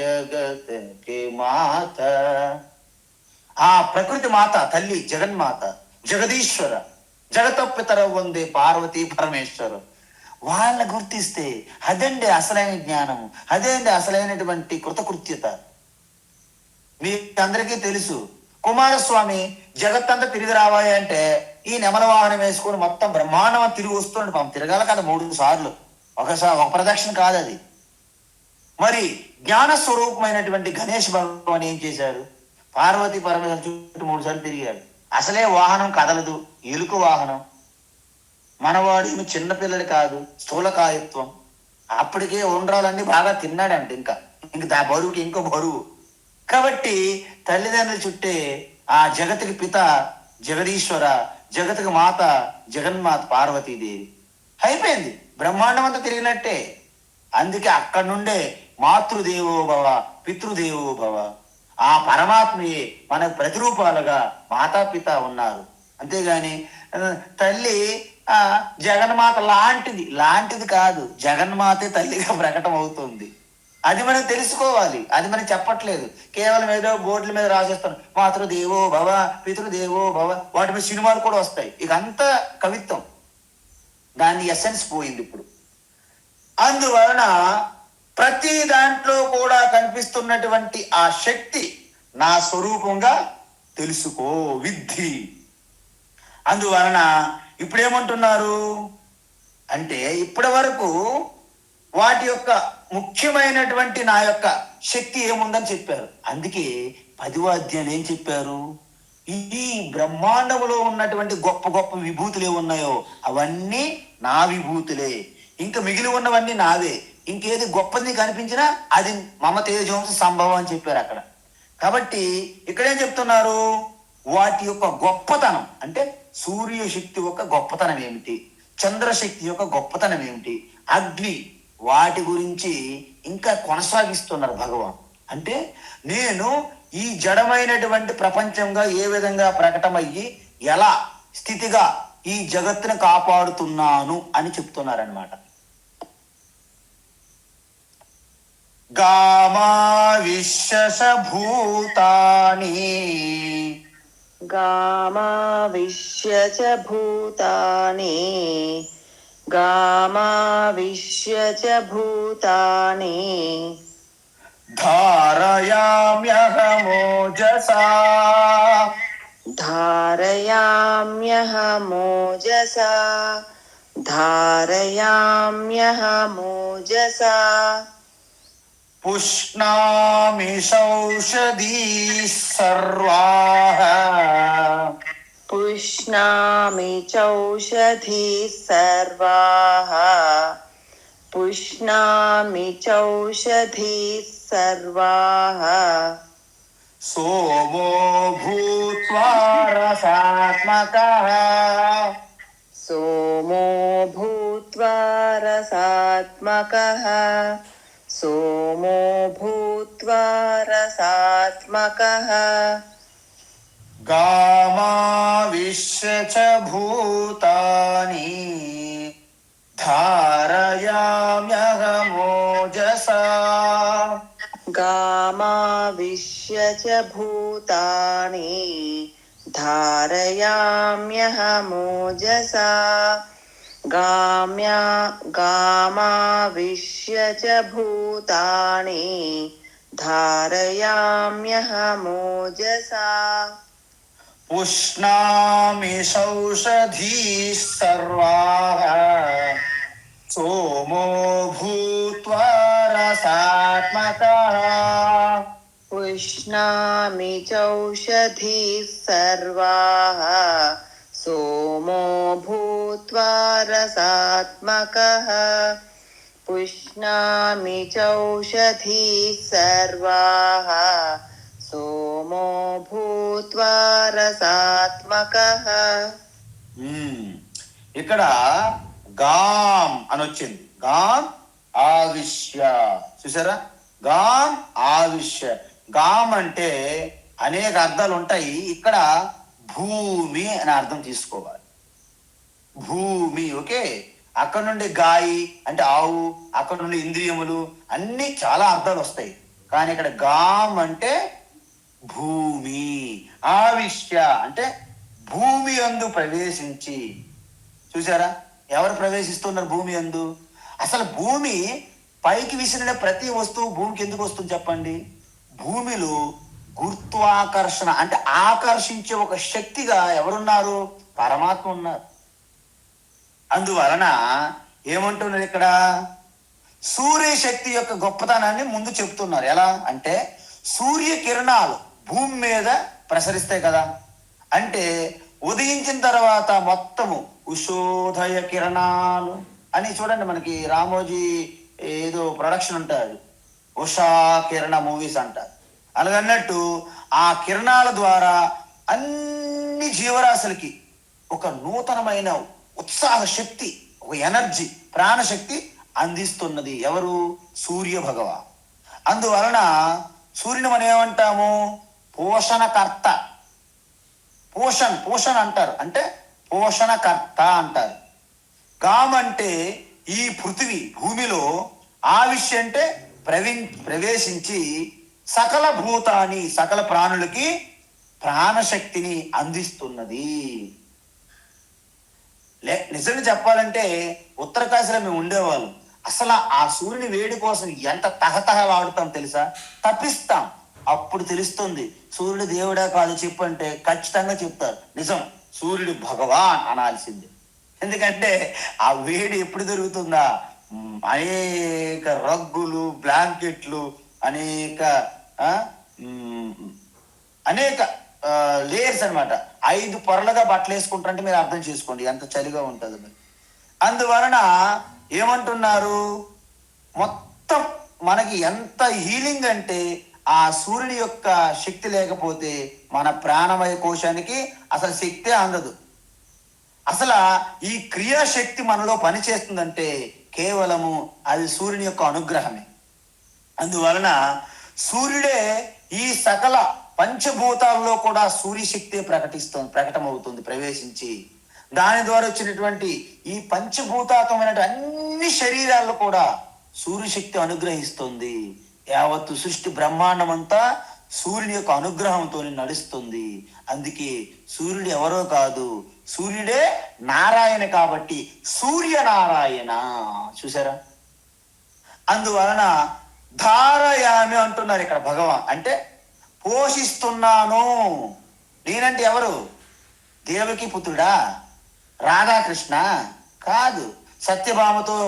జగత కే మాత. ఆ ప్రకృతి మాత తల్లి జగన్మాత, జగదీశ్వర, జగతపితర వందే పార్వతీ పరమేశ్వరు. వాళ్ళ గుర్తిస్తే అదండి అసలైన జ్ఞానం, అదేంటి అసలైనటువంటి కృతకృత్యత. మీ అందరికీ తెలుసు, కుమారస్వామి జగత్తంతా తిరిగి రావాలి అంటే ఈ నెమల వాహనం వేసుకొని మొత్తం బ్రహ్మాండం తిరిగి వస్తుండే. పాపం తిరగాల కదా 3 సార్లు, ఒక ప్రదక్షిణ కాదు అది. మరి జ్ఞాన స్వరూపమైనటువంటి గణేష్ భగవాన్ ఏం చేశారు? పార్వతీ పరమేశ్వరు చుట్టూ 3 సార్లు తిరిగాడు. అసలే వాహనం కదలదు, ఎలుక వాహనం. మనవాడు ఈమె చిన్నపిల్లలు కాదు, స్థూలకాయత్వం. అప్పటికే ఉండ్రాలన్నీ బాగా తిన్నాడంట. ఇంకా బరువుకి ఇంకో బరువు. కాబట్టి తల్లిదండ్రుల చుట్టే ఆ జగతికి పిత జగదీశ్వర, జగతికి మాత జగన్మాత పార్వతీదేవి. అయిపోయింది, బ్రహ్మాండం అంతా తిరిగినట్టే. అందుకే అక్కడి నుండే మాతృదేవో భవ, పితృదేవో భవ. ఆ పరమాత్మయే మనకు ప్రతిరూపాలుగా మాతాపిత ఉన్నారు. అంతేగాని తల్లి జగన్మాత లాంటిది కాదు. జగన్మాతే తల్లిగా ప్రకటన అవుతుంది. అది మనం తెలుసుకోవాలి. అది మనం చెప్పట్లేదు. కేవలం ఏదో బోర్డుల మీద రాసేస్తాం, మాతృదేవో భవ, పితృదేవో భవ, వాటి మీద సినిమాలు కూడా వస్తాయి. ఇక అంతా కవిత్వం. దాని ఎసెన్స్ పోయింది ఇప్పుడు. అందువలన ప్రతి దాంట్లో కూడా కనిపిస్తున్నటువంటి ఆ శక్తి నా స్వరూపంగా తెలుసుకో విద్ధి. అందువలన ఇప్పుడేమంటున్నారు అంటే, ఇప్పటి వరకు వాటి యొక్క ముఖ్యమైనటువంటి నా యొక్క శక్తి ఏముందని చెప్పారు. అందుకే 10వ అధ్యాయం ఏం చెప్పారు? ఈ బ్రహ్మాండములో ఉన్నటువంటి గొప్ప గొప్ప విభూతులు ఏమున్నాయో అవన్నీ నా విభూతులే, ఇంకా మిగిలి ఉన్నవన్నీ నావే, ఇంకేది గొప్పది కనిపించినా అది మమ తేజోంశ సంభవం అని చెప్పారు అక్కడ. కాబట్టి ఇక్కడేం చెప్తున్నారు? వాటి యొక్క గొప్పతనం అంటే సూర్యశక్తి యొక్క గొప్పతనం ఏమిటి, చంద్రశక్తి యొక్క గొప్పతనం ఏమిటి, అగ్ని, వాటి గురించి ఇంకా కొనసాగిస్తున్నారు భగవాన్. అంటే నేను ఈ జడమైనటువంటి ప్రపంచంగా ఏ విధంగా ప్రకటమయ్యి ఎలా స్థితిగా ఈ జగత్తును కాపాడుతున్నాను అని చెప్తున్నారనమాట. గామా విశ్వస భూతాని
गामाविश्य च भूतानि गामाविश्य च भूतानि
धारयाम्यहमोजसा
धारयाम्यहमोजसा धारयाम्यहमोजसा
पुष्णामि सौषधीः सर्वाः
पुष्णामि चौषधीः सर्वाः पुष्णामि चौषधीः सर्वाः
सोमो भूत्वा रसात्मकः
सोमो भूत्वा रसात्मकः सोमो भूत्वा रसात्मकः
गामाविश्य च भूतानि धारयाम्यहमोजसा
गामाविश्य च भूतानि धारयाम्यहमोजसा गामाविश्य च भूतानि धारयाम्यहमोजसा
पुष्णामि सौषधीः सर्वाः सोमो भूत्वा रसात्मकः
पुष्णामि चौषधीः सर्वाः सोमो भूत्वा रसात्मकः पुष्णामि चौषधीः सर्वाः सोमो भूत्वा रसात्मकः.
ఇక్కడ గాం అని వచ్చింది. గాం ఆవిశ్య, చూసారా? గాం ఆవిశ్య. గాం అంటే అనేక అర్థాలు ఉంటాయి. ఇక్కడ భూమి అని అర్థం తీసుకోవాలి. భూమి, ఓకే. అక్కడ నుండి గాయి అంటే ఆవు, అక్కడ నుండి ఇంద్రియములు, అన్ని చాలా అర్థాలు వస్తాయి. కానీ ఇక్కడ గాం అంటే భూమి, ఆవిశ్య అంటే భూమి యందు ప్రవేశించి. చూసారా ఎవరు ప్రవేశిస్తున్నారు భూమి యందు? అసలు భూమి పైకి విసిరిన ప్రతి వస్తువు భూమికి ఎందుకు వస్తుంది చెప్పండి? భూమిలో గురుత్వాకర్షణ అంటే ఆకర్షించే ఒక శక్తిగా ఎవరున్నారు? పరమాత్మ ఉన్నారు. అందువలన ఏమంటున్నారు ఇక్కడ? సూర్యశక్తి యొక్క గొప్పతనాన్ని ముందు చెప్తున్నారు. ఎలా అంటే సూర్య కిరణాలు భూమి మీద ప్రసరిస్తాయి కదా. అంటే ఉదయించిన తర్వాత మొత్తము ఉషోదయ కిరణాలు అని చూడండి, మనకి రామోజీ ఏదో ప్రొడక్షన్ ఉంటుంది, ఉషా కిరణ మూవీస్ అంటారు. అలాగన్నట్టు ఆ కిరణాల ద్వారా అన్ని జీవరాశులకి ఒక నూతనమైన ఉత్సాహ శక్తి, ఒక ఎనర్జీ, ప్రాణశక్తి అందిస్తున్నది ఎవరు? సూర్య భగవా. అందువలన సూర్యుని మనం ఏమంటాము? పోషణకర్త. పోషణ అంటారు, అంటే పోషణకర్త అంటారు. గాం అంటే ఈ పృథివీ భూమిలో, ఆవిష్య అంటే ప్రవేశించి సకల భూతాన్ని సకల ప్రాణులకి ప్రాణశక్తిని అందిస్తున్నది. నిజంగా చెప్పాలంటే ఉత్తరకాశీలో మేము ఉండేవాళ్ళం. అసలు ఆ సూర్యుని వేడి కోసం ఎంత తహతహలాడుతాం తెలుసా, తప్పిస్తాం. అప్పుడు తెలుస్తుంది సూర్యుడు దేవుడా కాదు చెప్పంటే ఖచ్చితంగా చెప్తారు నిజం, సూర్యుడు భగవాన్ అనాల్సిందే. ఎందుకంటే ఆ వేడి ఎప్పుడు దొరుకుతుందా, అనేక రగ్గులు, బ్లాంకెట్లు, అనేక అనేక లేయర్స్ అనమాట. 5 పొరలుగా బట్టలు వేసుకుంటారంటే మీరు అర్థం చేసుకోండి ఎంత చలిగా ఉంటుంది మరి. అందువలన ఏమంటున్నారు, మొత్తం మనకి ఎంత హీలింగ్ అంటే ఆ సూర్యుని యొక్క శక్తి లేకపోతే మన ప్రాణమయ కోశానికి అసలు శక్తే అందదు. అసలు ఈ క్రియాశక్తి మనలో పనిచేస్తుందంటే కేవలము అది సూర్యుని యొక్క అనుగ్రహమే. అందువలన సూర్యుడే ఈ సకల పంచభూతాల్లో కూడా సూర్యశక్తి ప్రకటమవుతుంది ప్రవేశించి. దాని ద్వారా వచ్చినటువంటి ఈ పంచభూతాత్మైన అన్ని శరీరాల్లో కూడా సూర్యశక్తి అనుగ్రహిస్తుంది. యావత్తు సృష్టి బ్రహ్మాండం అంతా సూర్యుని యొక్క అనుగ్రహంతో నడుస్తుంది. అందుకే సూర్యుడు ఎవరో కాదు, సూర్యుడే నారాయణ కాబట్టి సూర్యనారాయణ. చూసారా? అందువలన ధారయామి అంటున్నారు ఇక్కడ భగవాన్. అంటే పోషిస్తున్నాను. నేనంటే ఎవరు? దేవకి పుత్రుడా, రాధాకృష్ణ కాదు. సత్యభామతో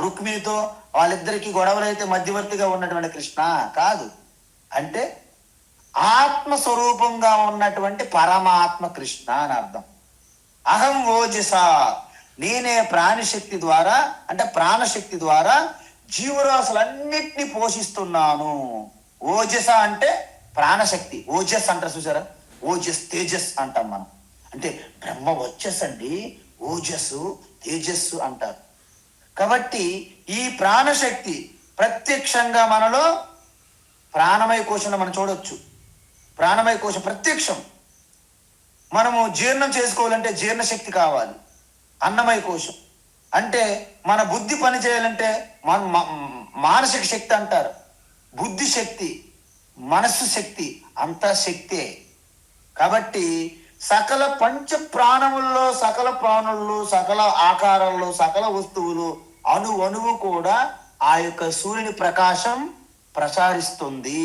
రుక్మిణితో వాళ్ళిద్దరికి గొడవలు అయితే మధ్యవర్తిగా ఉన్నటువంటి కృష్ణ కాదు. అంటే ఆత్మస్వరూపంగా ఉన్నటువంటి పరమాత్మ కృష్ణ అని అర్థం. అహం ఓజస, నేనే ప్రాణశక్తి ద్వారా, అంటే ప్రాణశక్తి ద్వారా జీవరాశులన్నిటినీ పోషిస్తున్నాను. ఓజస అంటే ప్రాణశక్తి. ఓజస్ అంటారు చూసారా, ఓజస్ తేజస్ అంటాం మనం. అంటే బ్రహ్మ వచ్చేసండి, ఓజస్సు తేజస్సు అంటారు. కాబట్టి ఈ ప్రాణశక్తి ప్రత్యక్షంగా మనలో ప్రాణమయ కోశంలో మనం చూడొచ్చు. ప్రాణమయ కోశం ప్రత్యక్షం. మనము జీర్ణం చేసుకోవాలంటే జీర్ణశక్తి కావాలి. అన్నమయ కోశం అంటే మన బుద్ధి పని చేయాలంటే మానసిక శక్తి అంటారు. బుద్ధి శక్తి, మనస్సు శక్తి, అంతా శక్తే. కాబట్టి సకల పంచ ప్రాణముల్లో, సకల ప్రాణుల్లో, సకల ఆకారాల్లో, సకల వస్తువులు అణువు కూడా ఆ యొక్క సూర్యుని ప్రకాశం ప్రసారిస్తుంది.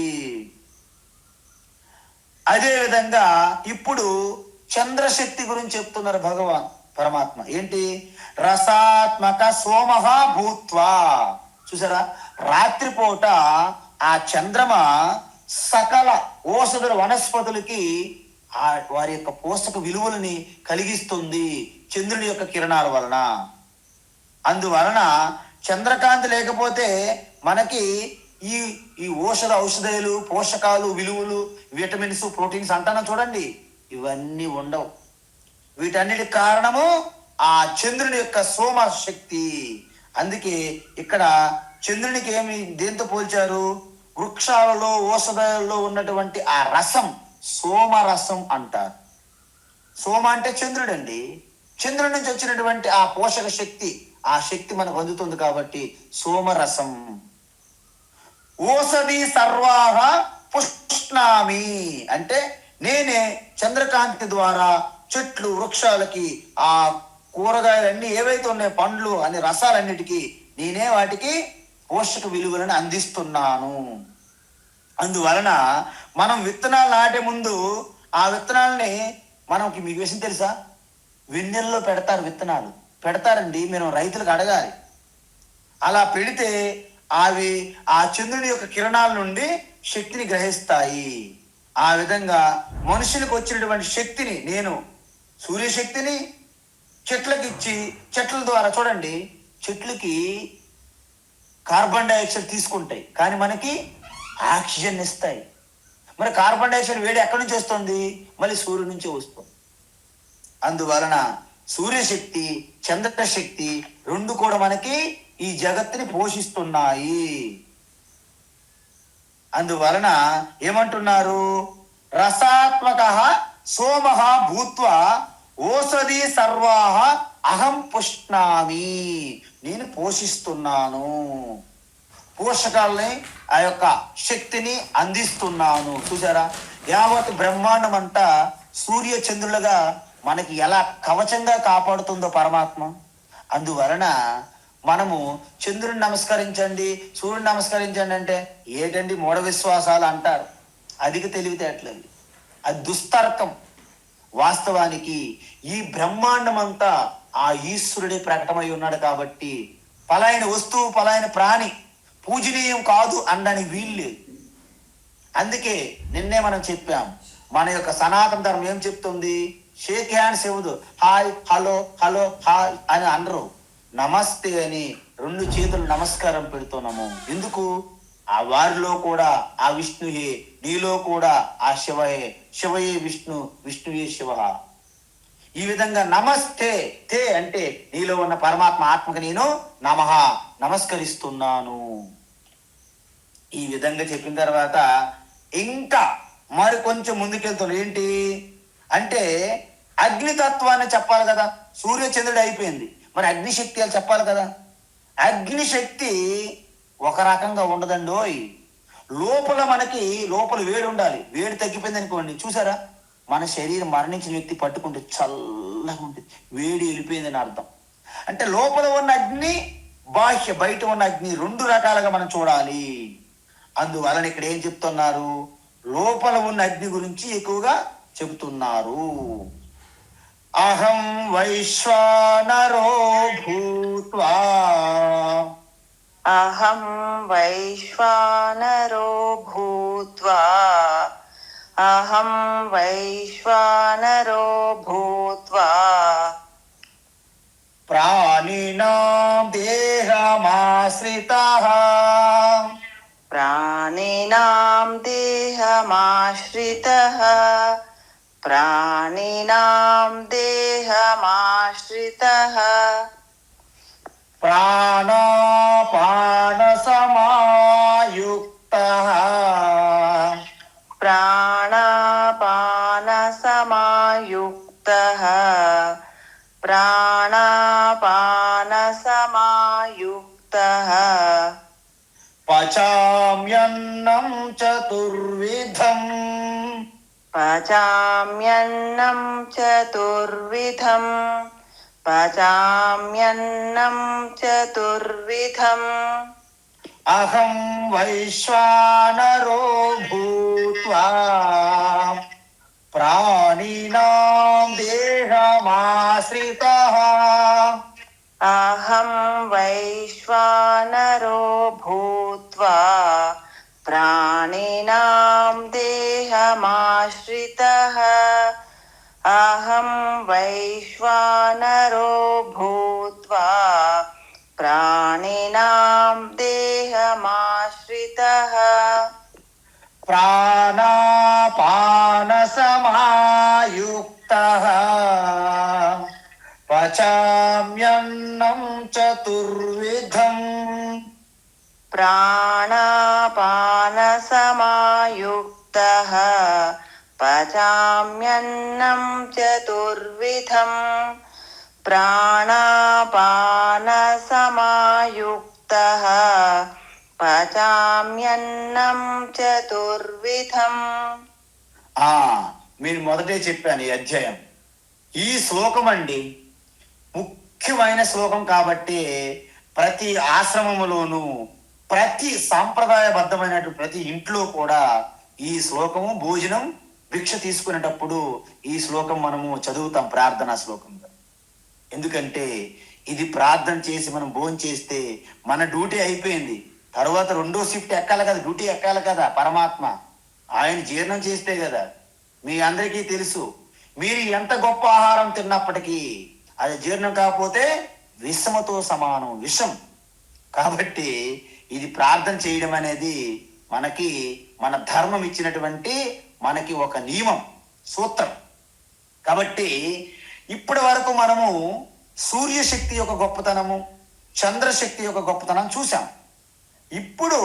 అదే విధంగా ఇప్పుడు చంద్రశక్తి గురించి చెప్తున్నారు భగవాన్ పరమాత్మ. ఏంటి? రసాత్మక సోమః భూత్వా. చూసారా? రాత్రిపూట ఆ చంద్రమ సకల ఓషధుల వనస్పతులకి వారి యొక్క పోషక విలువలని కలిగిస్తుంది చంద్రుని యొక్క కిరణాల వలన. అందువలన చంద్రకాంతి లేకపోతే మనకి ఈ ఔషధాలు, పోషకాలు, విలువలు, విటమిన్స్, ప్రోటీన్స్ అంటాను చూడండి, ఇవన్నీ ఉండవు. వీటన్నిటి కారణము ఆ చంద్రుని యొక్క సోమ శక్తి. అందుకే ఇక్కడ చంద్రునికి దేంతో పోల్చారు? వృక్షాలలో, ఔషధాలలో ఉన్నటువంటి ఆ రసం సోమరసం అంటారు. సోమ అంటే చంద్రుడు అండి. చంద్రుడి నుంచి వచ్చినటువంటి ఆ పోషక శక్తి, ఆ శక్తి మనకు అందుతుంది కాబట్టి సోమరసం. ఓషధి సర్వాహ పుష్ణామి అంటే నేనే చంద్రకాంతి ద్వారా చెట్లు, వృక్షాలకి, ఆ కూరగాయలన్నీ ఏవైతే ఉన్నాయో, పండ్లు అనే రసాలన్నిటికీ నేనే వాటికి పోషక విలువలను అందిస్తున్నాను. అందువలన మనం విత్తనాలు నాటే ముందు ఆ విత్తనాలని మనకి, మీకు విషయం తెలుసా, వెన్నెల్లో పెడతారు. విత్తనాలు పెడతారండి, మీరు రైతులకు అడగాలి. అలా పెడితే అవి ఆ చంద్రుని యొక్క కిరణాల నుండి శక్తిని గ్రహిస్తాయి. ఆ విధంగా మనుషులకు వచ్చినటువంటి శక్తిని నేను సూర్యశక్తిని చెట్లకి ఇచ్చి, చెట్ల ద్వారా చూడండి, చెట్లకి కార్బన్ డైఆక్సైడ్ తీసుకుంటాయి కానీ మనకి ఆక్సిజన్ ఇస్తాయి. మరి కార్బన్ డైఆక్సైడ్ వేడి ఎక్కడి నుంచి వస్తుంది? మళ్ళీ సూర్యుడి నుంచే వస్తుంది. అందువలన సూర్యశక్తి, చంద్రశక్తి రెండు కూడా మనకి ఈ జగత్తుని పోషిస్తున్నాయి. అందువలన ఏమంటున్నారు? రసాత్మక సోమః భూత్వా ఓషధి సర్వాహ అహం పుష్ణామి. నేను పోషిస్తున్నాను. పోషకాలని ఆ యొక్క శక్తిని అందిస్తున్నాను. చూసారా, యావత్ బ్రహ్మాండం అంతా సూర్య చంద్రులుగా మనకి ఎలా కవచంగా కాపాడుతుందో పరమాత్మ. అందువలన మనము చంద్రుని నమస్కరించండి, సూర్యుని నమస్కరించండి అంటే ఏంటండి మూఢ విశ్వాసాలు అంటారు. అధిక తెలివితేటలండి, అది దుస్తర్కం. వాస్తవానికి ఈ బ్రహ్మాండం అంతా ఆ ఈశ్వరుడే ప్రకటమై ఉన్నాడు కాబట్టి పలాయన వస్తువు పలాయన ప్రాణి పూజనీయం కాదు అనడానికి వీలు లేదు. అందుకే నిన్నే మనం చెప్పాం, మన యొక్క సనాతన ధర్మం ఏం చెప్తుంది, షేక్ హ్యాండ్స్ ఇవ్వదు, హాయ్ హలో హలో హాయ్ అని అనరు, నమస్తే అని 2 చేతులు నమస్కారం పెడుతున్నాము. ఎందుకు, ఆ వారిలో కూడా ఆ విష్ణుయే, నీలో కూడా ఆ శివయే, శివయే విష్ణు, విష్ణుయే శివ. ఈ విధంగా నమస్తే తే అంటే నీలో ఉన్న పరమాత్మ ఆత్మకు నేను నమః నమస్కరిస్తున్నాను. ఈ విధంగా చెప్పిన తర్వాత ఇంకా మరి కొంచెం ముందుకెళ్తాను. ఏంటి అంటే అగ్నితత్వాన్ని చెప్పాలి కదా. సూర్యచంద్రుడు అయిపోయింది, మరి అగ్నిశక్తి అని చెప్పాలి కదా. అగ్నిశక్తి ఒక రకంగా ఉండదండి. లోపల మనకి లోపల వేడి ఉండాలి. వేడి తగ్గిపోయింది అనుకోండి, చూసారా, మన శరీరం మరణించిన వ్యక్తి పట్టుకుంటే చల్లగా ఉంటుంది, వేడి వెళ్ళిపోయిందని అర్థం. అంటే లోపల ఉన్న అగ్ని, బాహ్య బయట ఉన్న అగ్ని 2 రకాలుగా మనం చూడాలి. అందువలన ఇక్కడ ఏం చెప్తున్నారు, లోపల ఉన్న అగ్ని గురించి ఎక్కువగా చెబుతున్నారు. అహం వైశ్వానరో భూత్వా,
అహం వైశ్వానరో భూత్వా, అహం వైశ్వానరో భూత్వా
ప్రాణినాం దేహమాశ్రితః,
ప్రాణినాం దేహమాశ్రితః, ప్రాణినాం దేహమాశ్రితః
ప్రాణాపాన సమాయుక్తః,
ప్రాణాపాన సమాయుక్తః, ప్రాణాపాన సమాయుక్తః
పచామ్యన్నం చతుర్విధం,
పచామ్యన్నం చతుర్విధం, పచామ్యన్నం చతుర్విధం.
అహం వైశ్వానరో భూత్వా ప్రాణినాం దేహమాశ్రితః,
అహం వైశ్వానరో భూత్వా ప్రాణినాం దేహమాశ్రితః, అహం వైశ్వానరో భూత్వా ప్రాణినాం దేహమాశ్రితః
ప్రాణాపాన సమాయుక్తః, పచామ్యన్నం చతుర్విధం,
ప్రాణాపాన సమాయుక్తః, పచామ్యన్నం చతుర్విధం, ప్రాణాపాన సమాయుక్తః, పచామ్యన్నం చతుర్విధం.
మీరు మొదటే చెప్పాను ఈ అధ్యాయం. ఈ శ్లోకం అండి ముఖ్యమైన శ్లోకం కాబట్టి ప్రతి ఆశ్రమములోను ప్రతి సాంప్రదాయబద్ధమైనటువంటి ప్రతి ఇంట్లో కూడా ఈ శ్లోకము భోజనం భిక్ష తీసుకునేటప్పుడు ఈ శ్లోకం మనము చదువుతాం ప్రార్థనా శ్లోకంగా. ఎందుకంటే ఇది ప్రార్థన చేసి మనం భోజనం చేస్తే మన డ్యూటీ అయిపోయింది. తర్వాత 2వ షిఫ్ట్ ఎక్కాలి కదా, డ్యూటీ ఎక్కాలి కదా. పరమాత్మ ఆయన జీర్ణం చేస్తే కదా. మీ అందరికీ తెలుసు, మీరు ఎంత గొప్ప ఆహారం తిన్నప్పటికీ అది జీర్ణం కాకపోతే విషముతో సమానం, విషం. కాబట్టి ఇది ప్రార్థన చేయడం అనేది మనకి మన ధర్మం ఇచ్చినటువంటి మనకి ఒక నియమం, సూత్రం. కాబట్టి ఇప్పటి వరకు మనము సూర్యశక్తి యొక్క గొప్పతనము, చంద్రశక్తి యొక్క గొప్పతనం చూసాం. ఇప్పుడు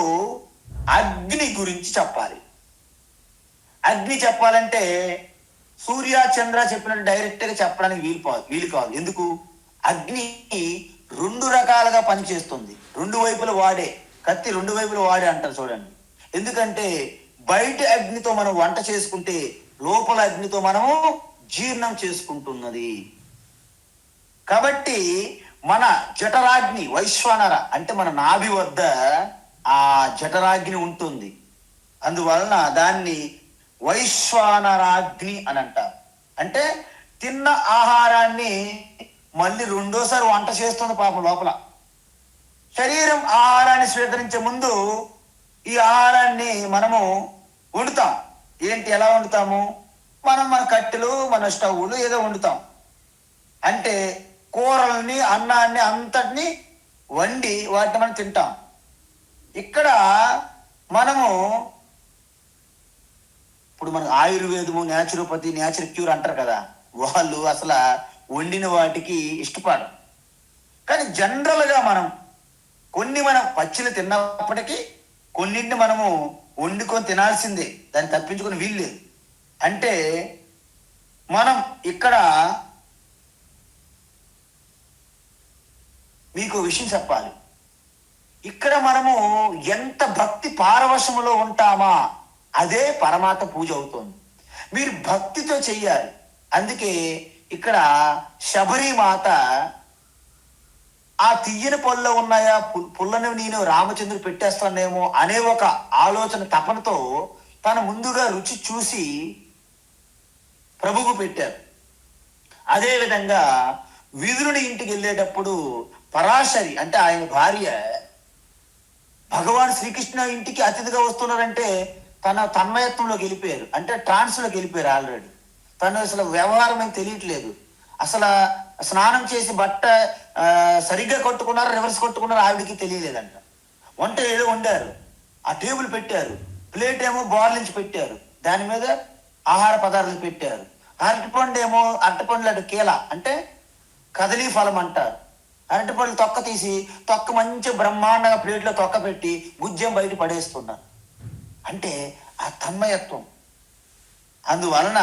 అగ్ని గురించి చెప్పాలి. అగ్ని చెప్పాలంటే సూర్య చంద్ర చెప్పినట్టు డైరెక్ట్గా చెప్పడానికి వీలు కాదు. ఎందుకు, అగ్ని 2 రకాలుగా పనిచేస్తుంది, 2 వైపులు వాడే. కత్తి రెండు వైపులు వాడి అంటారు చూడండి. ఎందుకంటే బయట అగ్నితో మనం వంట చేసుకుంటే లోపల అగ్నితో మనము జీర్ణం చేసుకుంటున్నది. కాబట్టి మన జఠరాగ్ని వైశ్వానర అంటే మన నాభి వద్ద ఆ జఠరాగ్ని ఉంటుంది. అందువలన దాన్ని వైశ్వానరాగ్ని అని అంటారు. అంటే తిన్న ఆహారాన్ని మళ్ళీ రెండోసారి వంట చేస్తుంది పాపం లోపల. శరీరం ఆహారాన్ని స్వీకరించే ముందు ఈ ఆహారాన్ని మనము వండుతాం. ఏంటి, ఎలా వండుతాము? మన కట్టెలు, మన స్టవ్లు ఏదో వండుతాం. అంటే కూరల్ని, అన్నాన్ని అంతటిని వండి వాటిని మనం తింటాం. ఇక్కడ మనము ఇప్పుడు మన ఆయుర్వేదము, న్యాచురోపతి, న్యాచురల్ క్యూర్ అంటారు కదా, వాళ్ళు అసలు వండిన వాటికి ఇష్టపడరు. కానీ జనరల్గా మనం పచ్చిలు తిన్నప్పటికీ కొన్నింటిని మనము వండుకొని తినాల్సిందే, దాన్ని తప్పించుకొని వీల్లేదు. అంటే మనం ఇక్కడ మీకు విషయం చెప్పాలి. ఇక్కడ మనము ఎంత భక్తి పారవశములో ఉంటామా అదే పరమాత్మ పూజ అవుతుంది. మీరు భక్తితో చెయ్యాలి. అందుకే ఇక్కడ శబరిమాత ఆ తీయని పళ్ళలో ఉన్నాయా పుల్లని నేను రామచంద్రుడు పెట్టేస్తానేమో అనే ఒక ఆలోచన తపనతో తను ముందుగా రుచి చూసి ప్రభువు పెట్టారు. అదేవిధంగా విదురుని ఇంటికి వెళ్ళేటప్పుడు పరాశరి అంటే ఆయన భార్య భగవాన్ శ్రీకృష్ణ ఇంటికి అతిథిగా వస్తున్నారంటే తన తన్మయత్వంలోకి వెళ్ళిపోయారు. అంటే ట్రాన్స్లోకి వెళ్ళిపోయారు ఆల్రెడీ. తను అసలు వ్యవహారం ఏం తెలియట్లేదు. అసలు స్నానం చేసి బట్ట సరిగ్గా కొట్టుకున్నారు, రివర్స్ కొట్టుకున్నారు ఆవిడికి తెలియలేదంట. వంట ఏదో వండారు, ఆ టేబుల్ పెట్టారు, ప్లేట్ ఏమో బోర్లించి పెట్టారు, దాని మీద ఆహార పదార్థాలు పెట్టారు. అరటిపండు ఏమో అరటిపండ్లు అటు కీల అంటే కదలీ ఫలం అంటారు. అరటిపండ్లు తొక్క తీసి తొక్క మంచి బ్రహ్మాండంగా ప్లేట్లో తొక్క పెట్టి గుజ్జం బయట పడేస్తున్నారు. అంటే ఆ తన్మయత్వం. అందువలన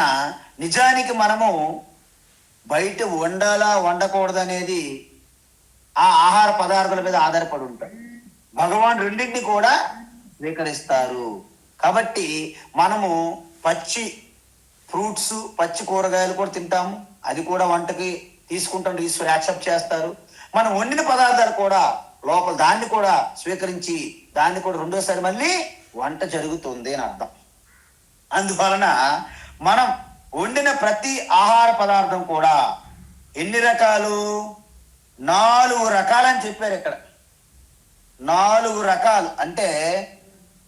నిజానికి మనము బయట వండాలా వండకూడదనేది ఆ ఆహార పదార్థాల మీద ఆధారపడి ఉంటాయి. భగవాన్ రెండింటిని కూడా స్వీకరిస్తారు. కాబట్టి మనము పచ్చి ఫ్రూట్స్, పచ్చి కూరగాయలు కూడా తింటాము. అది కూడా వంటకి తీసుకుంటాం, యాక్సెప్ట్ చేస్తారు. మనం వండిన పదార్థాలు కూడా లోపల దాన్ని కూడా స్వీకరించి దాన్ని కూడా రెండోసారి మళ్ళీ వంట జరుగుతుంది అని అర్థం. అందువలన మనం వండిన ప్రతి ఆహార పదార్థం కూడా ఎన్ని రకాలు? 4 రకాలని చెప్పారు ఇక్కడ. 4 రకాలు అంటే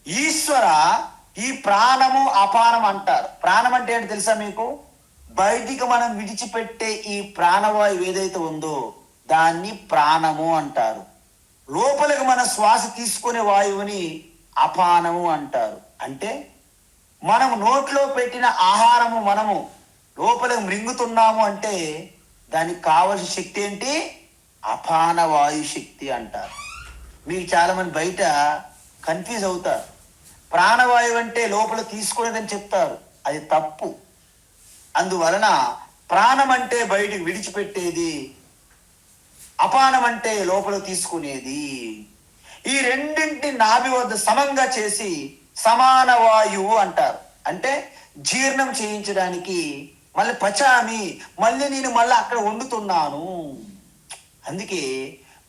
ఈశ్వర ఈ ప్రాణము అపానం అంటారు. ప్రాణం అంటే ఏంటి తెలుసా మీకు? బయటికి మనం విడిచిపెట్టే ఈ ప్రాణవాయువు ఏదైతే ఉందో దాన్ని ప్రాణము అంటారు. లోపలికి మన శ్వాస తీసుకునే వాయువుని అపానము అంటారు. అంటే మనము నోట్లో పెట్టిన ఆహారము మనము లోపలికి మృంగుతున్నాము అంటే దానికి కావలసిన శక్తి ఏంటి? అపాన వాయు శక్తి అంటారు. మీకు చాలా మంది బయట కన్ఫ్యూజ్ అవుతారు. ప్రాణవాయువు అంటే లోపల తీసుకునేదని చెప్తారు, అది తప్పు. అందువలన ప్రాణం అంటే బయటికి విడిచిపెట్టేది, అపానం అంటే లోపల తీసుకునేది. ఈ రెండింటి నాభి వద్ద సమంగా చేసి సమాన వాయువు అంటారు. అంటే జీర్ణం చేయించడానికి మళ్ళీ పచామి, మళ్ళీ నేను మళ్ళీ అక్కడ వండుతున్నాను. అందుకే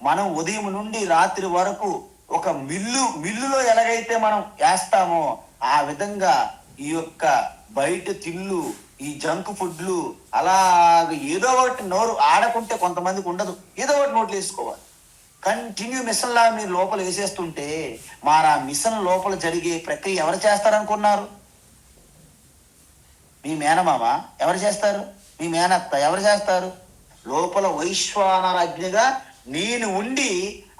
మనం ఉదయం నుండి రాత్రి వరకు ఒక మిల్లులో ఎలాగైతే మనం వేస్తామో ఆ విధంగా ఈ యొక్క బయట తిళ్ళు, ఈ జంక్ ఫుడ్లు అలాగ ఏదో ఒకటి నోరు ఆడకుంటే కొంతమందికి ఉండదు, ఏదో ఒకటి నోట్లు వేసుకోవాలి. కంటిన్యూ మిషన్ లాగా మీరు లోపల వేసేస్తుంటే మరి ఆ మిషన్ లోపల జరిగే ప్రక్రియ ఎవరు చేస్తారనుకున్నారు? మీ మేనమామ ఎవరు చేస్తారు? మీ మేనత్త ఎవరు చేస్తారు? లోపల వైశ్వానర అగ్నిగా నేను ఉండి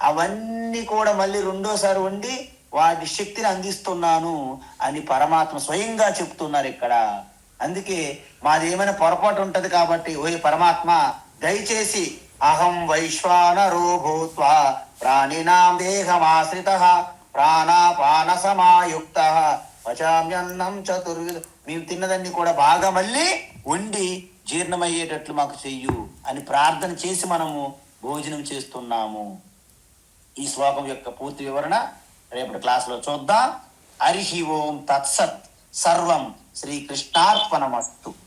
అవన్నీ కూడా మళ్ళీ రెండోసారి వండి వాటి శక్తిని అందిస్తున్నాను అని పరమాత్మ స్వయంగా చెప్తున్నారు ఇక్కడ. అందుకే మాది ఏమైనా పొరపాటు ఉంటది కాబట్టి ఓ పరమాత్మ దయచేసి అహం వైశ్వానరో భూత్వా ప్రాణినాం దేహమాశ్రితః ప్రాణాపాన సమాయుక్త పచామ్యన్నం చతుర్విధ, మేము తిన్నదాన్ని కూడా బాగా మళ్ళీ వండి జీర్ణమయ్యేటట్లు మాకు చెయ్యు అని ప్రార్థన చేసి మనము భోజనం చేస్తున్నాము. ఈ శ్లోకం యొక్క పూర్తి వివరణ రేపటి క్లాసులో చూద్దాం. హరి ఓం తత్సత్. సర్వం శ్రీకృష్ణార్పణమస్తు.